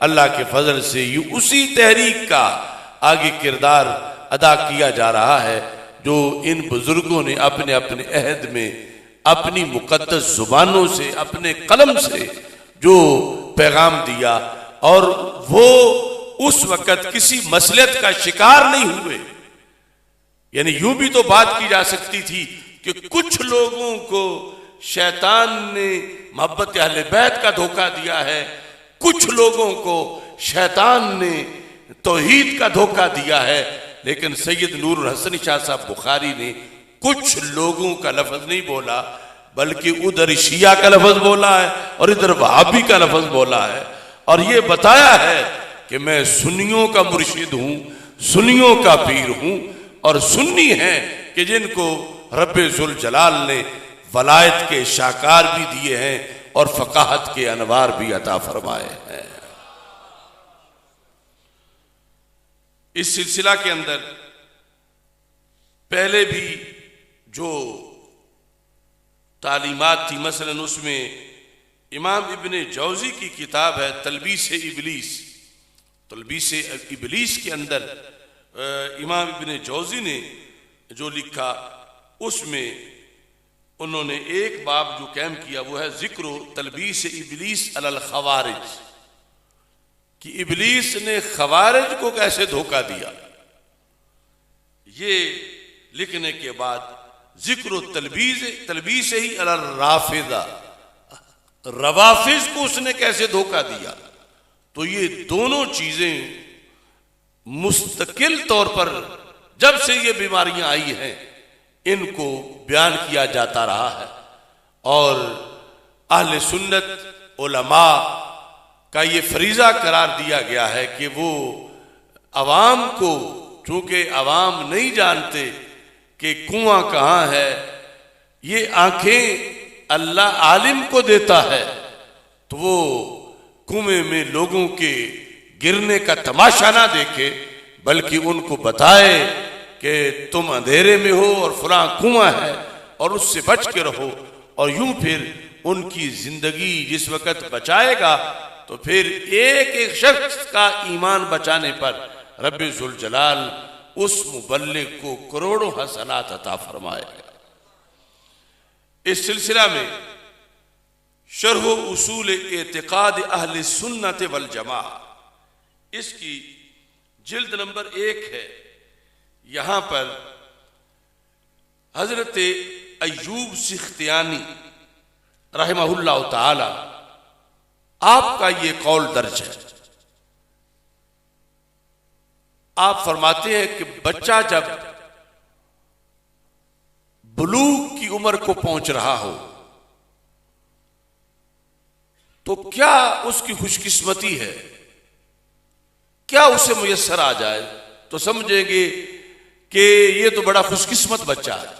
اللہ کے فضل سے یہ اسی تحریک کا آگے کردار ادا کیا جا رہا ہے جو ان بزرگوں نے اپنے اپنے عہد میں اپنی مقدس زبانوں سے، اپنے قلم سے جو پیغام دیا، اور وہ اس وقت کسی مصلحت کا شکار نہیں ہوئے۔ یعنی یوں بھی تو بات کی جا سکتی تھی کہ کچھ لوگوں کو شیطان نے محبت اہل بیت کا دھوکہ دیا ہے، کچھ لوگوں کو شیطان نے توحید کا دھوکہ دیا ہے، لیکن سید نور الحسن شاہ صاحب بخاری نے کچھ لوگوں کا لفظ نہیں بولا، بلکہ ادھر شیعہ کا لفظ بولا ہے اور ادھر وہابی کا لفظ بولا ہے، اور یہ بتایا ہے کہ میں سنیوں کا مرشد ہوں، سنیوں کا پیر ہوں، اور سنی ہیں کہ جن کو رب ذوالجلال نے ولایت کے شاکار بھی دیے ہیں اور فقاہت کے انوار بھی عطا فرمائے ہیں۔ اس سلسلہ کے اندر پہلے بھی جو تعلیمات تھی، مثلا اس میں امام ابن جوزی کی کتاب ہے تلبیس ابلیس، تلبیس ابلیس کے اندر امام ابن جوزی نے جو لکھا، اس میں انہوں نے ایک باب جو قائم کیا وہ ہے ذکر تلبیس ابلیس علی الخوارج، کہ ابلیس نے خوارج کو کیسے دھوکہ دیا۔ یہ لکھنے کے بعد ذکر تلبیس ہی علی الرافضہ، روافض کو اس نے کیسے دھوکہ دیا۔ تو یہ دونوں چیزیں مستقل طور پر جب سے یہ بیماریاں آئی ہیں ان کو بیان کیا جاتا رہا ہے، اور اہل سنت علماء کا یہ فریضہ قرار دیا گیا ہے کہ وہ عوام کو، چونکہ عوام نہیں جانتے کہ کنواں کہاں ہے، یہ آنکھیں اللہ عالم کو دیتا ہے تو وہ کنویں میں لوگوں کے گرنے کا تماشا نہ دیکھے، بلکہ ان کو بتائے کہ تم اندھیرے میں ہو اور فلاں کنواں ہے اور اس سے بچ کے رہو. اور یوں پھر ان کی زندگی جس وقت بچائے گا تو پھر ایک ایک شخص کا ایمان بچانے پر رب ذوالجلال اس مبلغ کو کروڑوں حسنات عطا فرمائے گا. اس سلسلہ میں شرح اصول اعتقاد اہل سنت والجماعہ، اس کی جلد نمبر 1 ہے. یہاں پر حضرت ایوب سختیانی رحمہ اللہ تعالی آپ کا یہ قول درج ہے. آپ فرماتے ہیں کہ بچہ جب بلوغ کی عمر کو پہنچ رہا ہو تو کیا اس کی خوش قسمتی ہے، کیا اسے میسر آ جائے تو سمجھیں گے کہ یہ تو بڑا خوش قسمت بچہ ہے.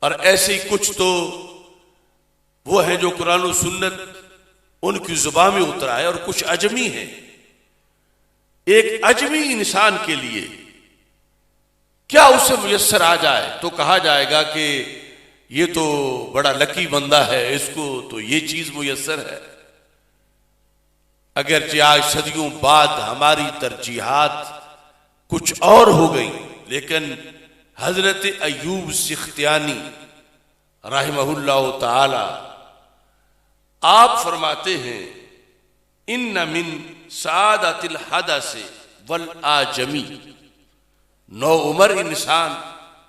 اور ایسے ہی کچھ تو وہ ہیں جو قرآن و سنت ان کی زبان میں اترا ہے، اور کچھ عجمی ہیں. ایک عجمی انسان کے لیے کیا اسے میسر آ جائے تو کہا جائے گا کہ یہ تو بڑا لکی بندہ ہے، اس کو تو یہ چیز میسر ہے. اگرچہ آج صدیوں بعد ہماری ترجیحات کچھ اور ہو گئی، لیکن حضرت ایوب سختیانی رحمہ اللہ تعالی آپ فرماتے ہیں ان من سعادت الحدث والآجمی، نو عمر انسان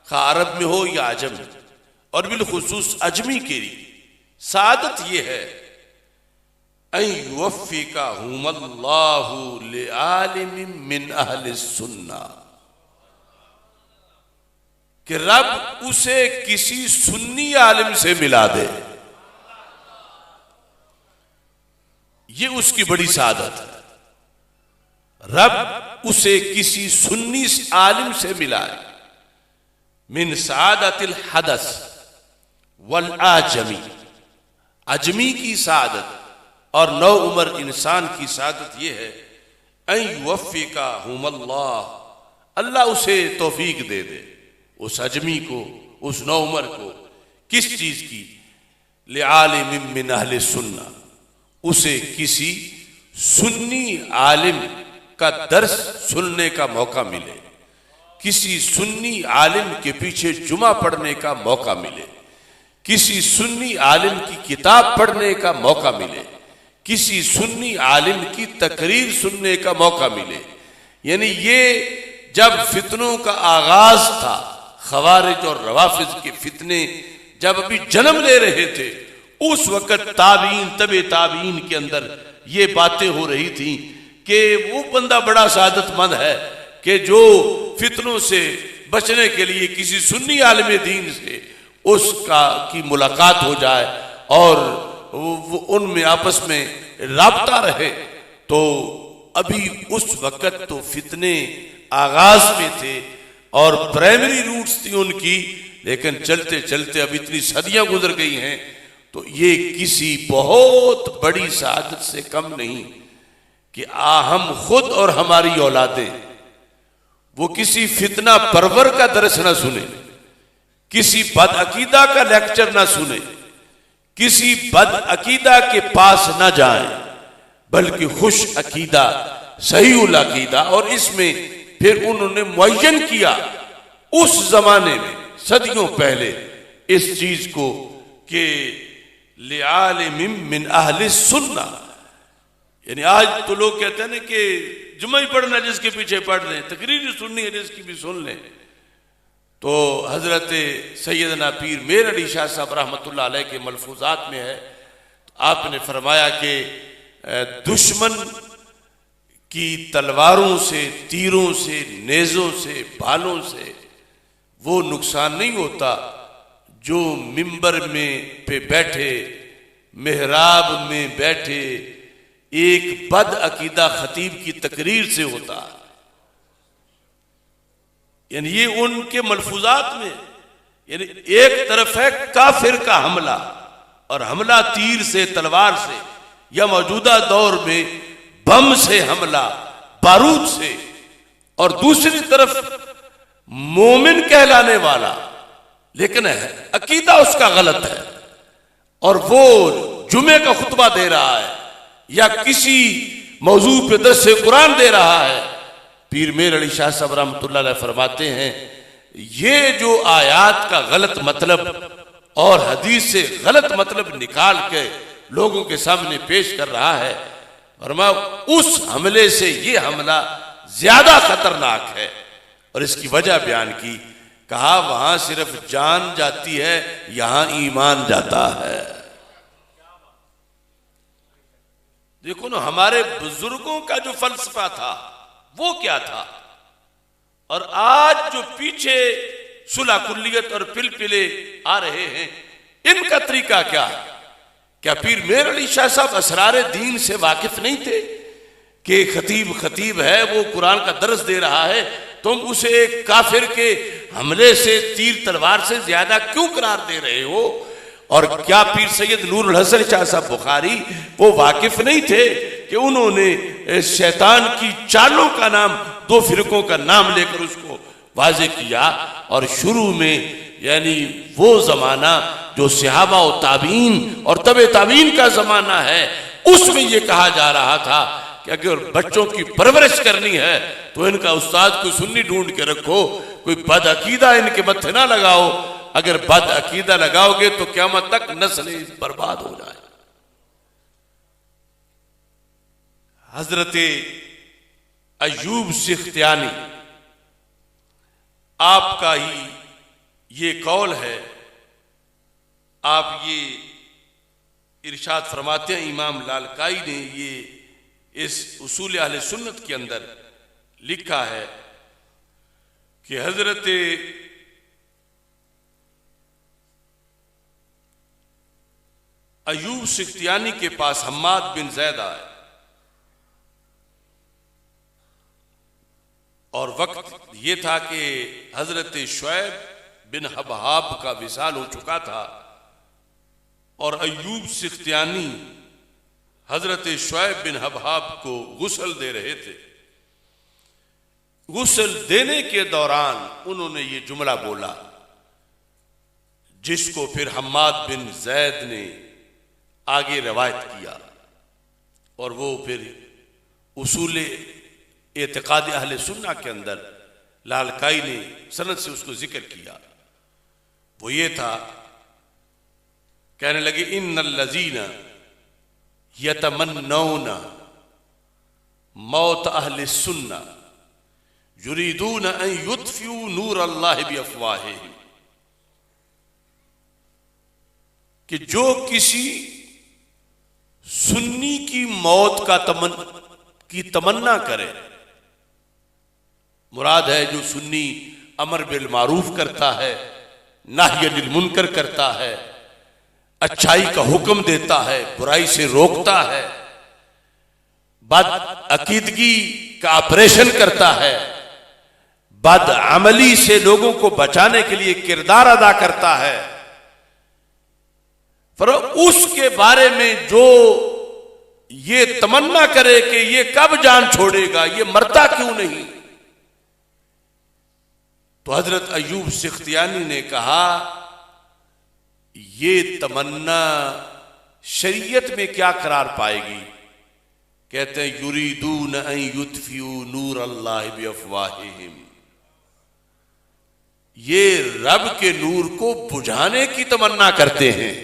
خواہ عرب میں ہو یا عجم، اور بالخصوص عجمی کے لیے سعادت یہ ہے ان یوفقہم اللہ لعالم من اہل السنہ، کہ رب اسے کسی سنی عالم سے ملا دے. یہ اس کی بڑی سعادت ہے، رب اسے کسی سنی عالم سے ملائے. من سعادت الحدث والآجمی، عجمی کی سعادت اور نو عمر انسان کی سعادت یہ ہے ان یوفقہم اللہ، اللہ اسے توفیق دے دے، اس عجمی کو، اس نو عمر کو. کس چیز کی؟ لعالم من اہل السنہ، اسے کسی سنی عالم کا درس سننے کا موقع ملے، کسی سنی عالم کے پیچھے جمعہ پڑھنے کا موقع ملے، کسی سنی عالم کی کتاب پڑھنے کا موقع ملے، کسی سنی عالم کی تقریر سننے کا موقع ملے. یعنی یہ جب فتنوں کا آغاز تھا، خوارج اور روافض کے فتنے جب ابھی جنم لے رہے تھے، اس وقت تابعین طبع تابعین کے اندر یہ باتیں ہو رہی تھیں کہ وہ بندہ بڑا سعادت مند ہے کہ جو فتنوں سے بچنے کے لیے کسی سنی عالم دین سے اس کی ملاقات ہو جائے اور وہ ان میں آپس میں رابطہ رہے. تو ابھی اس وقت تو فتنے آغاز میں تھے اور پرائمری روٹس تھی ان کی، لیکن چلتے چلتے اب اتنی صدیاں گزر گئی ہیں تو یہ کسی بہت بڑی سعادت سے کم نہیں کہ ہم خود اور ہماری اولادیں وہ کسی فتنہ پرور کا درس نہ سنیں، کسی بد عقیدہ کا لیکچر نہ سنیں، کسی بد عقیدہ کے پاس نہ جائیں، بلکہ خوش عقیدہ صحیح العقیدہ. اور اس میں پھر انہوں نے معین کیا اس زمانے میں صدیوں پہلے اس چیز کو کہ لعالم من اہل السنہ. یعنی آج تو لوگ کہتے ہیں کہ جمعہ ہی پڑھنا جس کے پیچھے پڑھ لیں، تقریر سننی ہے جس کی بھی سن لیں. تو حضرت سیدنا پیر میر علی شاہ صاحب رحمۃ اللہ علیہ کے ملفوظات میں ہے، آپ نے فرمایا کہ دشمن کی تلواروں سے، تیروں سے، نیزوں سے، بھالوں سے وہ نقصان نہیں ہوتا جو ممبر میں پہ بیٹھے، محراب میں بیٹھے ایک بد عقیدہ خطیب کی تقریر سے ہوتا ہے. یعنی یہ ان کے ملفوظات میں، یعنی ایک طرف ہے کافر کا حملہ، اور حملہ تیر سے، تلوار سے، یا موجودہ دور میں بم سے حملہ، بارود سے، اور دوسری طرف مومن کہلانے والا لیکن عقیدہ اس کا غلط ہے، اور وہ جمعے کا خطبہ دے رہا ہے یا کسی موضوع پہ درس قرآن دے رہا ہے۔ پیر میر علی شاہ صاحب رحمۃ اللہ علیہ فرماتے ہیں یہ جو آیات کا غلط مطلب اور حدیث سے غلط مطلب نکال کے لوگوں کے سامنے پیش کر رہا ہے، فرمایا اس حملے سے یہ حملہ زیادہ خطرناک ہے، اور اس کی وجہ بیان کی، کہا وہاں صرف جان جاتی ہے، یہاں ایمان جاتا ہے۔ دیکھو نا ہمارے بزرگوں کا جو فلسفہ تھا وہ کیا تھا، اور آج جو پیچھے صلح کلیت اور پلپلے آ رہے ہیں ان کا طریقہ کیا ہے؟ کیا پیر میر علی شاہ صاحب اسرار دین سے واقف نہیں تھے کہ خطیب ہے، وہ قرآن کا درس دے رہا ہے، تم اسے ایک کافر کے حملے سے، تیر تلوار سے زیادہ کیوں قرار دے رہے ہو؟ اور کیا پیر سید نور الحسن شاہ صاحب بخاری وہ واقف نہیں تھے کہ انہوں نے شیطان کی چالوں کا نام، دو فرقوں کا نام لے کر اس کو واضح کیا، اور شروع میں یعنی وہ زمانہ جو صحابہ و تابعین اور تبع تابعین کا زمانہ ہے، اس میں یہ کہا جا رہا تھا کہ اگر بچوں کی پرورش کرنی ہے تو ان کا استاد کوئی سنی ڈھونڈ کے رکھو، کوئی بد عقیدہ ان کے متھے نہ لگاؤ، اگر بد عقیدہ لگاؤ گے تو قیامت تک نسلیں برباد ہو جائیں۔ حضرت ایوب سختیانی، آپ کا ہی یہ قول ہے، آپ یہ ارشاد فرماتے ہیں، امام لالکائی نے یہ اس اصول اہل سنت کے اندر لکھا ہے کہ حضرت ایوب سختیانی کے پاس حماد بن زید آئے، اور وقت یہ تھا کہ حضرت شعیب بن حبحاب کا وصال ہو چکا تھا، اور ایوب سختیانی حضرت شعیب بن حبحاب کو غسل دے رہے تھے۔ غسل دینے کے دوران انہوں نے یہ جملہ بولا جس کو پھر حماد بن زید نے آگے روایت کیا، اور وہ پھر اصول اعتقاد اہل سنہ کے اندر لالکائی نے سند سے اس کو ذکر کیا۔ وہ یہ تھا، کہنے لگے ان الذین یتمنون موت اہل السنہ یریدون ان یطفئوا نور اللہ بافواہہم، کہ جو کسی سنی کی موت کی تمنا کرے، مراد ہے جو سنی امر بالمعروف کرتا ہے، نہی عن المنکر کرتا ہے، اچھائی کا حکم دیتا ہے، برائی سے روکتا ہے، بد عقیدگی کا آپریشن کرتا ہے، بد عملی سے لوگوں کو بچانے کے لیے کردار ادا کرتا ہے، پر اس کے بارے میں جو یہ تمنا کرے کہ یہ کب جان چھوڑے گا، یہ مرتا کیوں نہیں، تو حضرت ایوب سختیانی نے کہا یہ تمنا شریعت میں کیا قرار پائے گی؟ کہتے ہیں یریدون ان یطفئوا نور اللہ بافواہہم، یہ رب کے نور کو بجھانے کی تمنا کرتے ہیں۔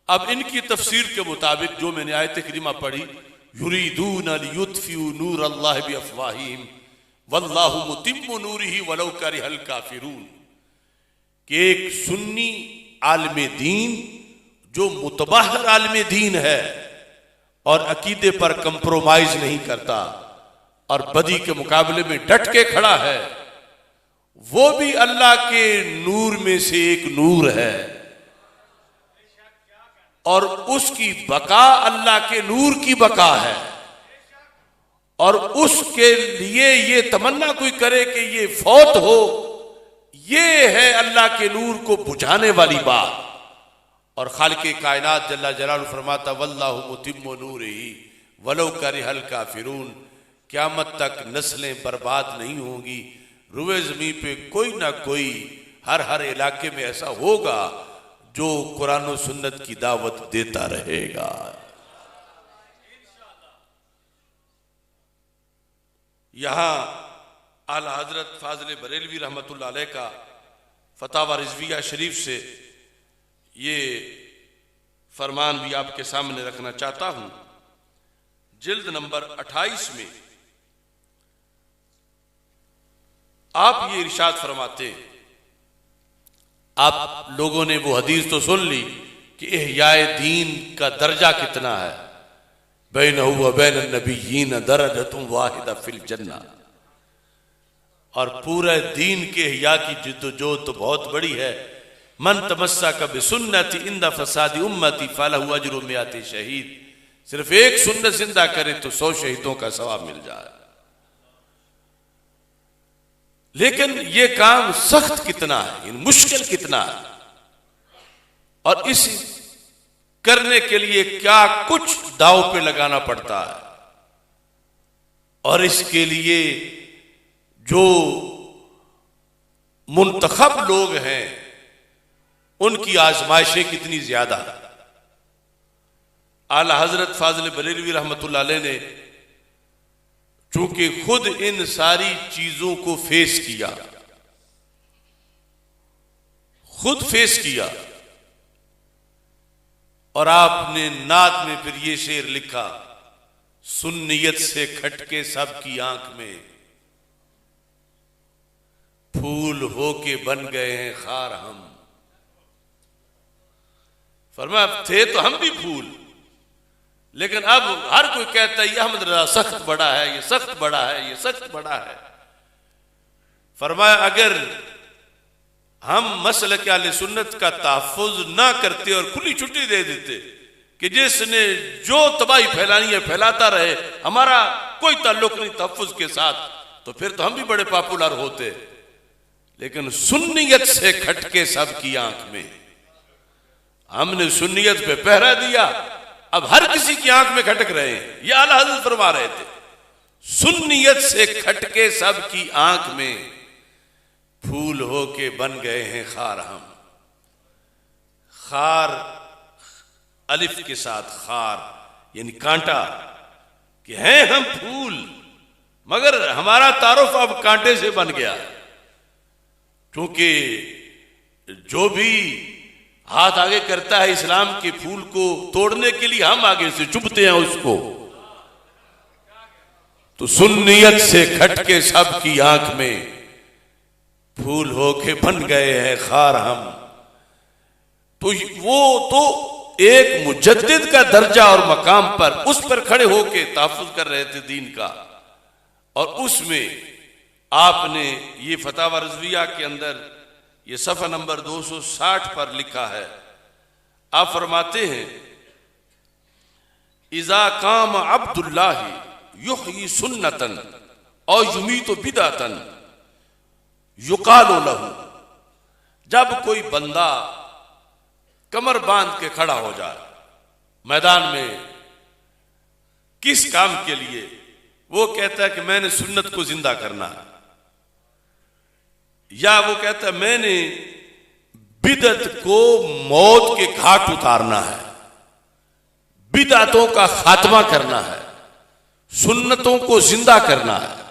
اب ان کی تفسیر کے مطابق جو میں نے آیت کریمہ پڑھی، یریدون لیطفئوا نور اللہ بافواہہم واللہ متم نورہ ولو کرہ الکافرون، کہ ایک سنی عالم دین جو متبحر عالم دین ہے اور عقیدے پر کمپرومائز نہیں کرتا اور بدی کے مقابلے میں ڈٹ کے کھڑا ہے، وہ بھی اللہ کے نور میں سے ایک نور ہے، اور اس کی بقا اللہ کے نور کی بقا ہے، اور اس کے لیے یہ تمنا کوئی کرے کہ یہ فوت ہو، یہ ہے اللہ کے نور کو بجھانے والی بات۔ اور خالق کائنات جل جلالہ فرماتا واللہ متم نورہ ولو کرہ الکافرون، قیامت تک نسلیں برباد نہیں ہوں گی، روئے زمین پہ کوئی نہ کوئی ہر علاقے میں ایسا ہوگا جو قرآن و سنت کی دعوت دیتا رہے گا۔ یہاں اعلی حضرت فاضل بریلوی رحمۃ اللہ علیہ کا فتاوی رضویہ شریف سے یہ فرمان بھی آپ کے سامنے رکھنا چاہتا ہوں۔ جلد نمبر 28 میں آپ یہ ارشاد فرماتے ہیں، آپ لوگوں نے وہ حدیث تو سن لی کہ احیاء دین کا درجہ کتنا ہے، بینہ و بین النبیین درجۃ واحدہ فی الجنہ، اور پورے دین کے احیاء کی جد و جہد تو بہت بڑی ہے۔ من تمسک بسنتی عند فساد امتی فلہ اجر 100 شہید، صرف ایک سنت زندہ کرے تو 100 شہیدوں کا ثواب مل جائے۔ لیکن یہ کام سخت کتنا ہے، مشکل کتنا ہے، اور اس کرنے کے لیے کیا کچھ داؤ پہ لگانا پڑتا ہے، اور اس کے لیے جو منتخب لوگ ہیں ان کی آزمائشیں کتنی زیادہ ہیں۔ اعلی حضرت فاضل بریلوی رحمۃ اللہ علیہ نے چونکہ خود ان ساری چیزوں کو فیس کیا، خود فیس کیا، اور آپ نے نعت میں پھر یہ شعر لکھا، سنیت سے کھٹکے سب کی آنکھ میں، پھول ہو کے بن گئے ہیں خار ہم۔ فرمایا تھے تو ہم بھی پھول، لیکن اب ہر کوئی کہتا ہے یہ احمد رضا سخت بڑا ہے، یہ سخت بڑا ہے، یہ سخت بڑا ہے۔ فرمایا اگر ہم مسلک اہل سنت کا تحفظ نہ کرتے اور کھلی چھٹی دے دیتے کہ جس نے جو تباہی پھیلانی ہے پھیلاتا رہے، ہمارا کوئی تعلق نہیں تحفظ کے ساتھ، تو پھر تو ہم بھی بڑے پاپولر ہوتے۔ لیکن سنیت سے کھٹکے سب کی آنکھ میں، ہم نے سنیت پہ پہرا دیا، اب ہر کسی کی آنکھ میں کھٹک رہے ہیں۔ یہ اعلیٰ حضرت فرما رہے تھے، سنیت سے کھٹکے سب کی آنکھ میں، پھول ہو کے بن گئے ہیں خار ہم۔ خار الف کے ساتھ خار یعنی کانٹا، کہ ہیں ہم پھول مگر ہمارا تعارف اب کانٹے سے بن گیا ہے، کیونکہ جو بھی ہاتھ آگے کرتا ہے اسلام کے پھول کو توڑنے کے لیے، ہم آگے سے چبھتے ہیں اس کو۔ تو سنیت سے کھٹکے سب کی آنکھ میں، پھول ہو کے بن گئے ہیں خار ہم۔ تو وہ تو ایک مجدد کا درجہ اور مقام پر، اس پر کھڑے ہو کے تحفظ کر رہے تھے دین کا، اور اس میں آپ نے یہ فتاوی رضویہ کے اندر یہ صفحہ نمبر 260 پر لکھا ہے۔ آپ فرماتے ہیں اذا قام عبد اللہ یحیی سنتن او یمیت بدعتن یقال لہ، جب کوئی بندہ کمر باندھ کے کھڑا ہو جائے میدان میں کس کام کے لیے، وہ کہتا ہے کہ میں نے سنت کو زندہ کرنا ہے، یا وہ کہتا ہے میں نے بدعت کو موت کے گھاٹ اتارنا ہے، بدعتوں کا خاتمہ کرنا ہے، سنتوں کو زندہ کرنا ہے۔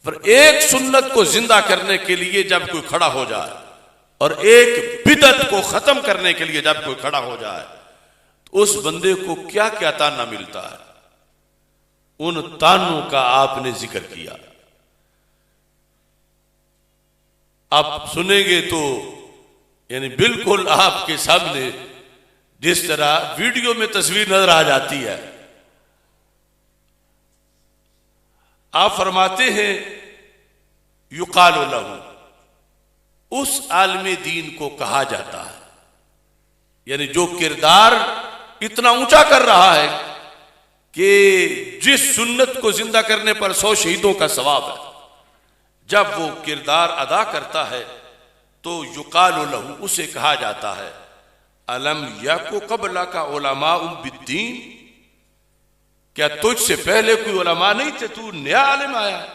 پر ایک سنت کو زندہ کرنے کے لیے جب کوئی کھڑا ہو جائے، اور ایک بدعت کو ختم کرنے کے لیے جب کوئی کھڑا ہو جائے، تو اس بندے کو کیا کیا تانا ملتا ہے، ان تانوں کا آپ نے ذکر کیا۔ آپ سنیں گے تو یعنی بالکل آپ کے سامنے جس طرح ویڈیو میں تصویر نظر آ جاتی ہے۔ آپ فرماتے ہیں یقال لہ، اس عالم دین کو کہا جاتا ہے. یعنی جو کردار اتنا اونچا کر رہا ہے کہ جس سنت کو زندہ کرنے پر 100 شہیدوں کا ثواب ہے، جب وہ کردار ادا کرتا ہے تو یقال لہ، اسے کہا جاتا ہے الم یکو قبلک علماء بالدین، کیا تجھ سے پہلے کوئی علماء نہیں تھے، تو نیا عالم آیا ہے.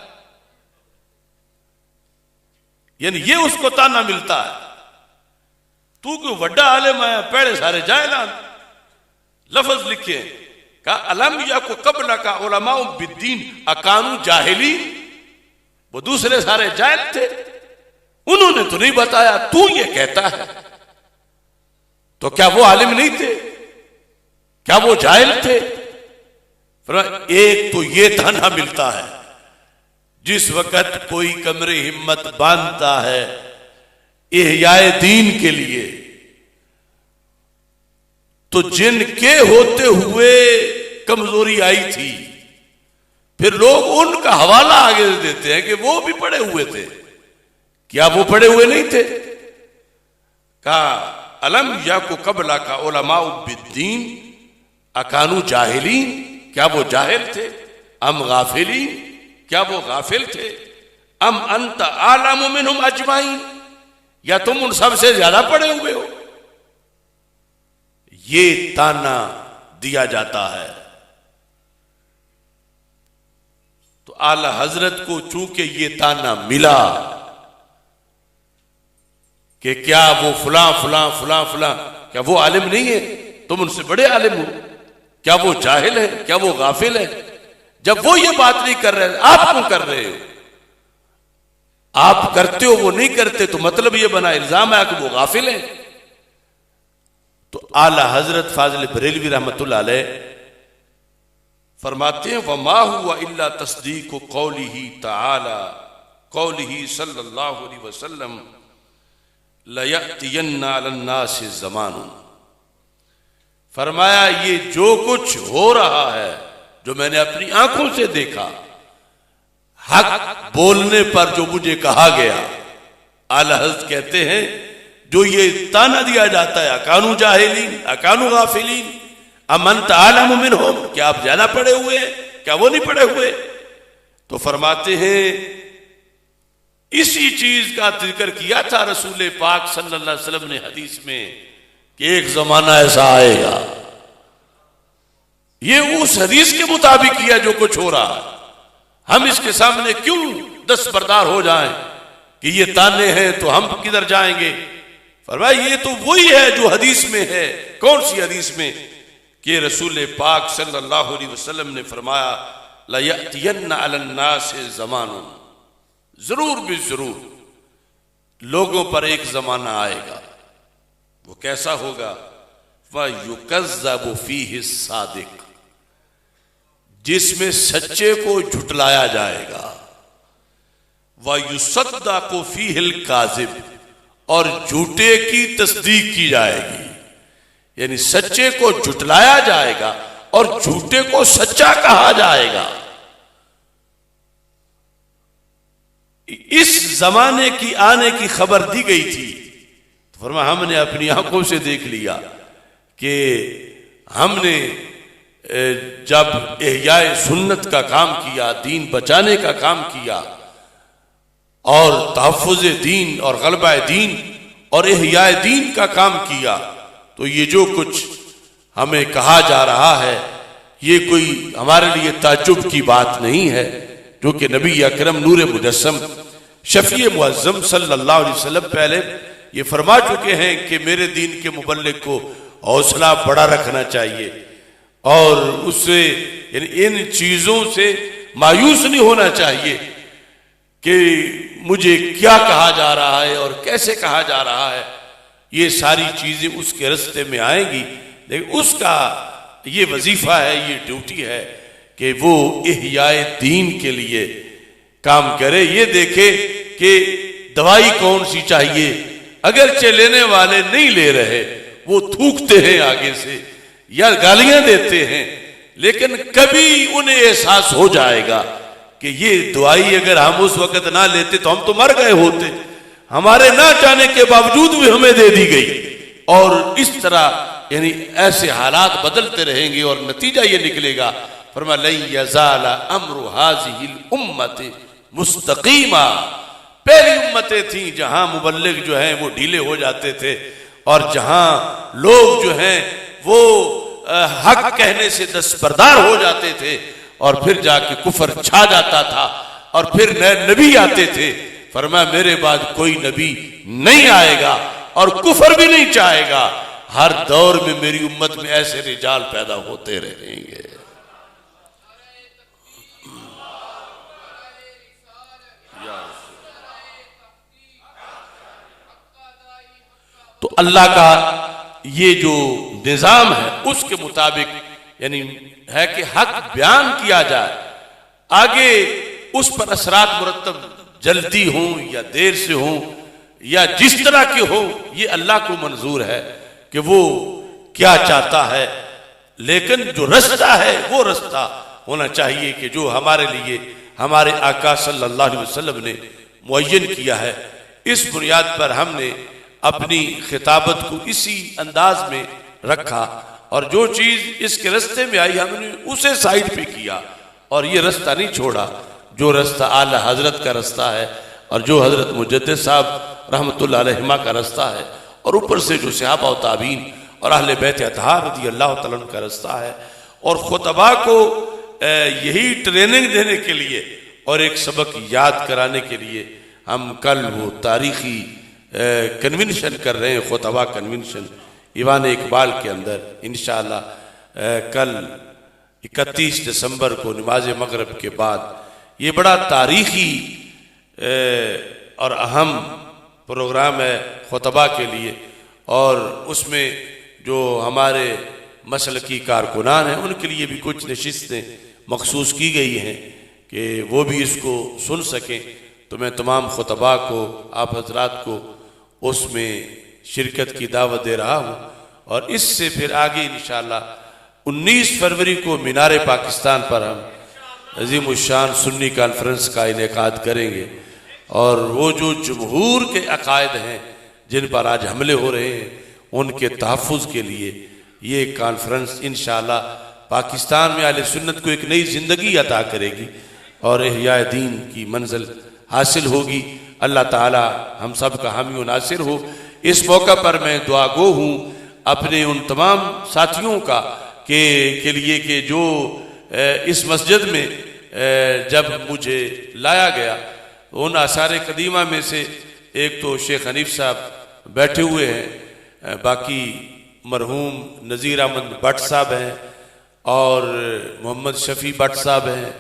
یعنی یہ اس کو تانا ملتا ہے، تو کوئی وڈا عالم آیا، پہلے سارے جاہلان. لفظ لکھے کہا الم یکو قبلک علماء بالدین اکانوا جاہلین، وہ دوسرے سارے جاہل تھے، انہوں نے تو نہیں بتایا، تو یہ کہتا ہے. تو کیا وہ عالم نہیں تھے؟ کیا وہ جاہل تھے؟ ایک تو یہ تانا ملتا ہے جس وقت کوئی کمر ہمت باندھتا ہے احیاء دین کے لیے، تو جن کے ہوتے ہوئے کمزوری آئی تھی، پھر لوگ ان کا حوالہ آگے دیتے ہیں کہ وہ بھی پڑے ہوئے تھے. کیا وہ پڑے ہوئے نہیں تھے؟ کہا الم یکو قبلک علماء بالدین اکانوا جاہلین، کیا وہ جاہل تھے؟ ام غافلین، کیا وہ غافل تھے؟ ام انت اعلم منہم اجمعین، یا تم ان سب سے زیادہ پڑے ہوئے ہو؟ یہ تانا دیا جاتا ہے. تو اعلی حضرت کو چونکہ یہ تانا ملا کہ کیا وہ فلاں فلاں فلاں فلاں، کیا وہ عالم نہیں ہے، تم ان سے بڑے عالم ہو، کیا وہ جاہل ہے، کیا وہ غافل ہے؟ جب وہ یہ بات نہیں کر رہے، آپ کیوں کر رہے ہو؟ آپ کرتے ہو، وہ نہیں کرتے، تو مطلب یہ بنا الزام ہے کہ وہ غافل ہیں. تو اعلی حضرت فاضل بریلوی رحمۃ اللہ علیہ فرماتے ہیں وما هو الا تصدیق قوله تعالی قوله صلی اللہ علیہ وسلم لَيَأْتِيَنَّ عَلَى النَّاسِ زَمَانٌ. فرمایا یہ جو کچھ ہو رہا ہے، جو میں نے اپنی آنکھوں سے دیکھا، حق بولنے پر جو مجھے کہا گیا، اعلی حضرت کہتے ہیں جو یہ تانا دیا جاتا ہے اکانوا جاہلین اکانوا غافلین ام انت اعلم منہم، کیا آپ زیادہ پڑے ہوئے ہیں، کیا وہ نہیں پڑے ہوئے؟ تو فرماتے ہیں اسی چیز کا ذکر کیا تھا رسول پاک صلی اللہ علیہ وسلم نے حدیث میں کہ ایک زمانہ ایسا آئے گا. یہ اس حدیث کے مطابق کیا جو کچھ ہو رہا ہے. ہم اس کے سامنے کیوں دستبردار ہو جائیں کہ یہ تانے ہیں تو ہم کدھر جائیں گے؟ فرمایا یہ تو وہی ہے جو حدیث میں ہے. کون سی حدیث میں؟ کہ رسول پاک صلی اللہ علیہ وسلم نے فرمایا لَيَأْتِيَنَّ عَلَى النَّاسِ زَمَانٌ، ضرور بھی ضرور لوگوں پر ایک زمانہ آئے گا. وہ کیسا ہوگا؟ وَيُكَذَّبُ فِيهِ الصَّادِقُ، جس میں سچے کو جھٹلایا جائے گا. وَيُصَدَّقُ فِيهِ الْكَاذِبُ، اور جھوٹے کی تصدیق کی جائے گی. یعنی سچے کو جھٹلایا جائے گا اور جھوٹے کو سچا کہا جائے گا. اس زمانے کی آنے کی خبر دی گئی تھی. فرمایا ہم نے اپنی آنکھوں سے دیکھ لیا کہ ہم نے جب احیاء سنت کا کام کیا، دین بچانے کا کام کیا، اور تحفظ دین اور غلبہ دین اور احیاء دین کا کام کیا، تو یہ جو کچھ ہمیں کہا جا رہا ہے یہ کوئی ہمارے لیے تعجب کی بات نہیں ہے، جو کہ نبی اکرم نور مجسم شفیع معظم صلی اللہ علیہ وسلم پہلے یہ فرما چکے ہیں کہ میرے دین کے مبلغ کو حوصلہ بڑا رکھنا چاہیے اور اس سے یعنی ان چیزوں سے مایوس نہیں ہونا چاہیے کہ مجھے کیا کہا جا رہا ہے اور کیسے کہا جا رہا ہے. یہ ساری چیزیں اس کے رستے میں آئیں گی، لیکن اس کا یہ وظیفہ ہے، یہ ڈیوٹی ہے کہ وہ احیاء دین کے لیے کام کرے. یہ دیکھے کہ دوائی کون سی چاہیے. اگرچہ لینے والے نہیں لے رہے، وہ تھوکتے ہیں آگے سے یا گالیاں دیتے ہیں، لیکن کبھی انہیں احساس ہو جائے گا کہ یہ دوائی اگر ہم اس وقت نہ لیتے تو ہم تو مر گئے ہوتے. ہمارے نہ چاہنے کے باوجود بھی ہمیں دے دی گئی. اور اس طرح یعنی ایسے حالات بدلتے رہیں گے اور نتیجہ یہ نکلے گا. فرمایا لن یزال امر هذه الامه مستقیما. پہلی امتیں تھیں جہاں مبلغ جو ہیں وہ ڈھیلے ہو جاتے تھے اور جہاں لوگ جو ہیں وہ حق کہنے سے دستبردار ہو جاتے تھے اور پھر جا کے کفر چھا جاتا تھا اور پھر نئے نبی آتے تھے. فرمایا میرے بعد کوئی نبی نہیں آئے گا اور کفر بھی نہیں چاہے گا. ہر دور میں میری امت میں ایسے رجال پیدا ہوتے رہیں گے. تو اللہ کا یہ جو نظام ہے اس کے مطابق یعنی ہے کہ حق بیان کیا جائے. آگے اس پر اثرات مرتب جلدی ہوں یا دیر سے ہوں یا جس طرح کے ہوں یہ اللہ کو منظور ہے کہ وہ کیا چاہتا ہے. لیکن جو رستہ ہے وہ رستہ ہونا چاہیے کہ جو ہمارے لیے ہمارے آقا صلی اللہ علیہ وسلم نے معین کیا ہے. اس بنیاد پر ہم نے اپنی خطابت کو اسی انداز میں رکھا اور جو چیز اس کے رستے میں آئی ہم نے اسے سائیڈ پہ کیا اور یہ رستہ نہیں چھوڑا جو رستہ اعلی حضرت کا رستہ ہے اور جو حضرت مجدد صاحب رحمۃ اللہ علیہ کا رستہ ہے اور اوپر سے جو صحابہ و تابعین اور اہل بیت اطہار رضی اللہ تعالیٰ عنہ کا رستہ ہے. اور خطباء کو یہی ٹریننگ دینے کے لیے اور ایک سبق یاد کرانے کے لیے ہم کل وہ تاریخی کنونشن کر رہے ہیں. خطباء کنونشن ایوان اقبال کے اندر انشاءاللہ کل 31 دسمبر کو نماز مغرب کے بعد. یہ بڑا تاریخی اور اہم پروگرام ہے خطباء کے لیے اور اس میں جو ہمارے مسلکی کارکنان ہیں ان کے لیے بھی کچھ نشستیں مخصوص کی گئی ہیں کہ وہ بھی اس کو سن سکیں. تو میں تمام خطباء کو آپ حضرات کو اس میں شرکت کی دعوت دے رہا ہوں. اور اس سے پھر آگے انشاءاللہ 19 فروری کو مینار پاکستان پر ہم عظیم الشان سنی کانفرنس کا انعقاد کریں گے اور وہ جو جمہور کے عقائد ہیں جن پر آج حملے ہو رہے ہیں ان کے تحفظ کے لیے یہ کانفرنس انشاءاللہ پاکستان میں اہل سنت کو ایک نئی زندگی عطا کرے گی اور احیاء دین کی منزل حاصل ہوگی. اللہ تعالی ہم سب کا حامی و ناصر ہو. اس موقع پر میں دعا گو ہوں اپنے ان تمام ساتھیوں کا کے لیے کہ جو اس مسجد میں جب مجھے لایا گیا ان آثار قدیمہ میں سے ایک تو شیخ حنیف صاحب بیٹھے ہوئے ہیں, باقی مرحوم نذیر احمد بٹ صاحب ہیں اور محمد شفیع بٹ صاحب ہیں,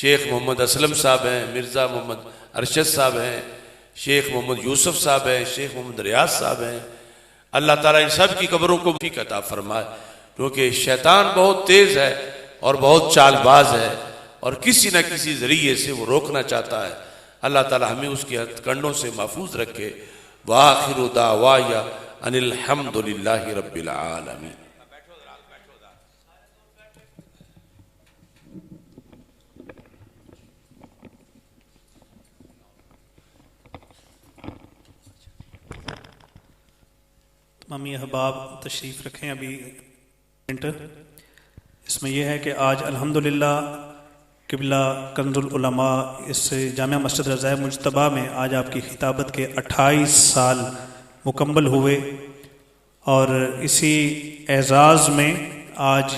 شیخ محمد اسلم صاحب ہیں, مرزا محمد ارشد صاحب ہیں, شیخ محمد یوسف صاحب ہیں, شیخ محمد ریاض صاحب ہیں. اللہ تعالیٰ ان سب کی قبروں کو بھی عطا فرمائے کیونکہ شیطان بہت تیز ہے اور بہت چال باز ہے اور کسی نہ کسی ذریعے سے وہ روکنا چاہتا ہے. اللہ تعالیٰ ہمیں اس کے ہتھ کنڈوں سے محفوظ رکھے. وآخر دعوایا ان الحمد للہ رب العالمین. تمامی احباب تشریف رکھیں. ابھی اس میں یہ ہے کہ آج الحمدللہ قبلہ کنز العلماء اس جامعہ مسجد رضائے مجتبیٰ میں آج آپ کی خطابت کے 28 سال مکمل ہوئے اور اسی اعزاز میں آج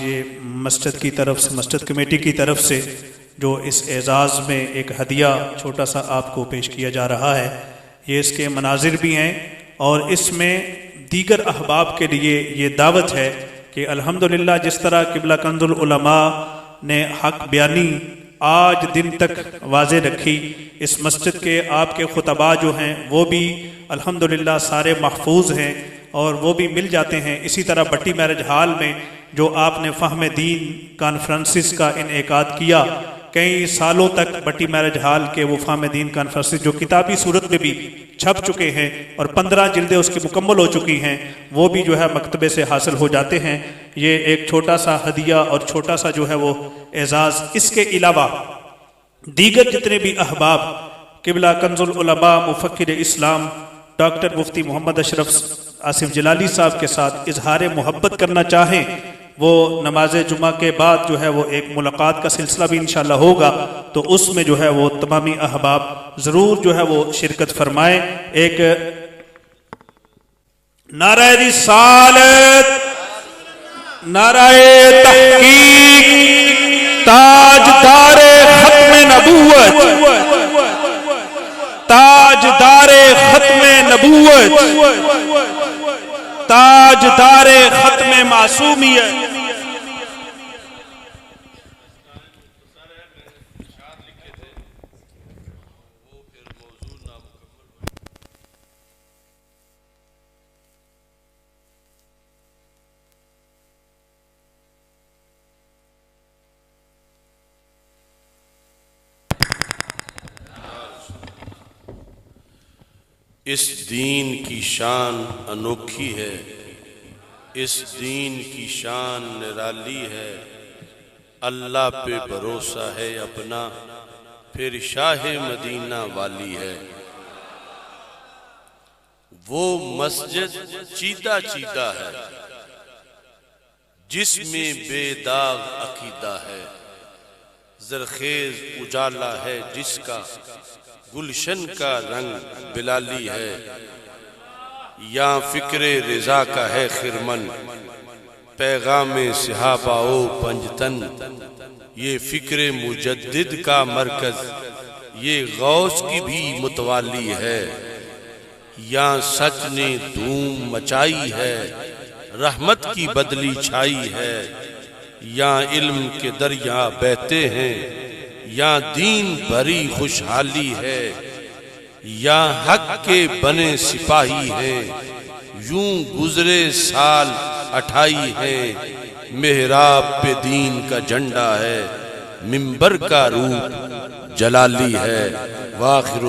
مسجد کی طرف سے مسجد کمیٹی کی طرف سے جو اس اعزاز میں ایک ہدیہ چھوٹا سا آپ کو پیش کیا جا رہا ہے. یہ اس کے مناظر بھی ہیں اور اس میں دیگر احباب کے لیے یہ دعوت ہے کہ الحمدللہ جس طرح قبلہ کنز العلماء نے حق بیانی آج دن تک واضح رکھی, اس مسجد کے آپ کے خطباء جو ہیں وہ بھی الحمدللہ سارے محفوظ ہیں اور وہ بھی مل جاتے ہیں. اسی طرح بٹی میرج ہال میں جو آپ نے فہم دین کانفرنسز کا انعقاد کیا, کئی سالوں تک بٹی میرج ہال کے وہ فہم دین کانفرنسز جو کتابی صورت میں بھی چھپ چکے ہیں اور 15 جلدیں اس کی مکمل ہو چکی ہیں وہ بھی جو ہے مکتبے سے حاصل ہو جاتے ہیں. یہ ایک چھوٹا سا ہدیہ اور چھوٹا سا جو ہے وہ اعزاز. اس کے علاوہ دیگر جتنے بھی احباب قبلہ کنز العلماء مفکر اسلام ڈاکٹر مفتی محمد اشرف آصف جلالی صاحب کے ساتھ اظہار محبت کرنا چاہیں، وہ نماز جمعہ کے بعد جو ہے وہ ایک ملاقات کا سلسلہ بھی انشاءاللہ ہوگا، تو اس میں جو ہے وہ تمامی احباب ضرور جو ہے وہ شرکت فرمائیں۔ ایک نعرہ رسالت، نعرہ تحقیق، تاجدار ختم نبوت، تاجدار ختم نبوت، تاجدار ختم معصومیت۔ اس دین کی شان انوکھی ہے، اس دین کی شان نرالی ہے، اللہ پہ بھروسہ ہے اپنا، پھر شاہ مدینہ والی ہے۔ وہ مسجد چیدہ چیدہ ہے جس میں بے داغ عقیدہ ہے، زرخیز اجالا ہے جس کا گلشن کا رنگ بلالی ہے، یا فکر رضا کا ہے خرمن، پیغام صحابہ و پنجتن، یہ فکر مجدد کا مرکز، یہ غوث کی بھی متوالی ہے، یا سچ نے دھوم مچائی ہے، رحمت کی بدلی چھائی ہے، یا علم کے دریا بہتے ہیں، یا دین بھری خوشحالی ہے، یا حق کے بنے سپاہی ہیں، یوں گزرے سال 28 ہیں، محراب پہ دین کا جھنڈا ہے، منبر کا روپ جلالی ہے۔ وآخر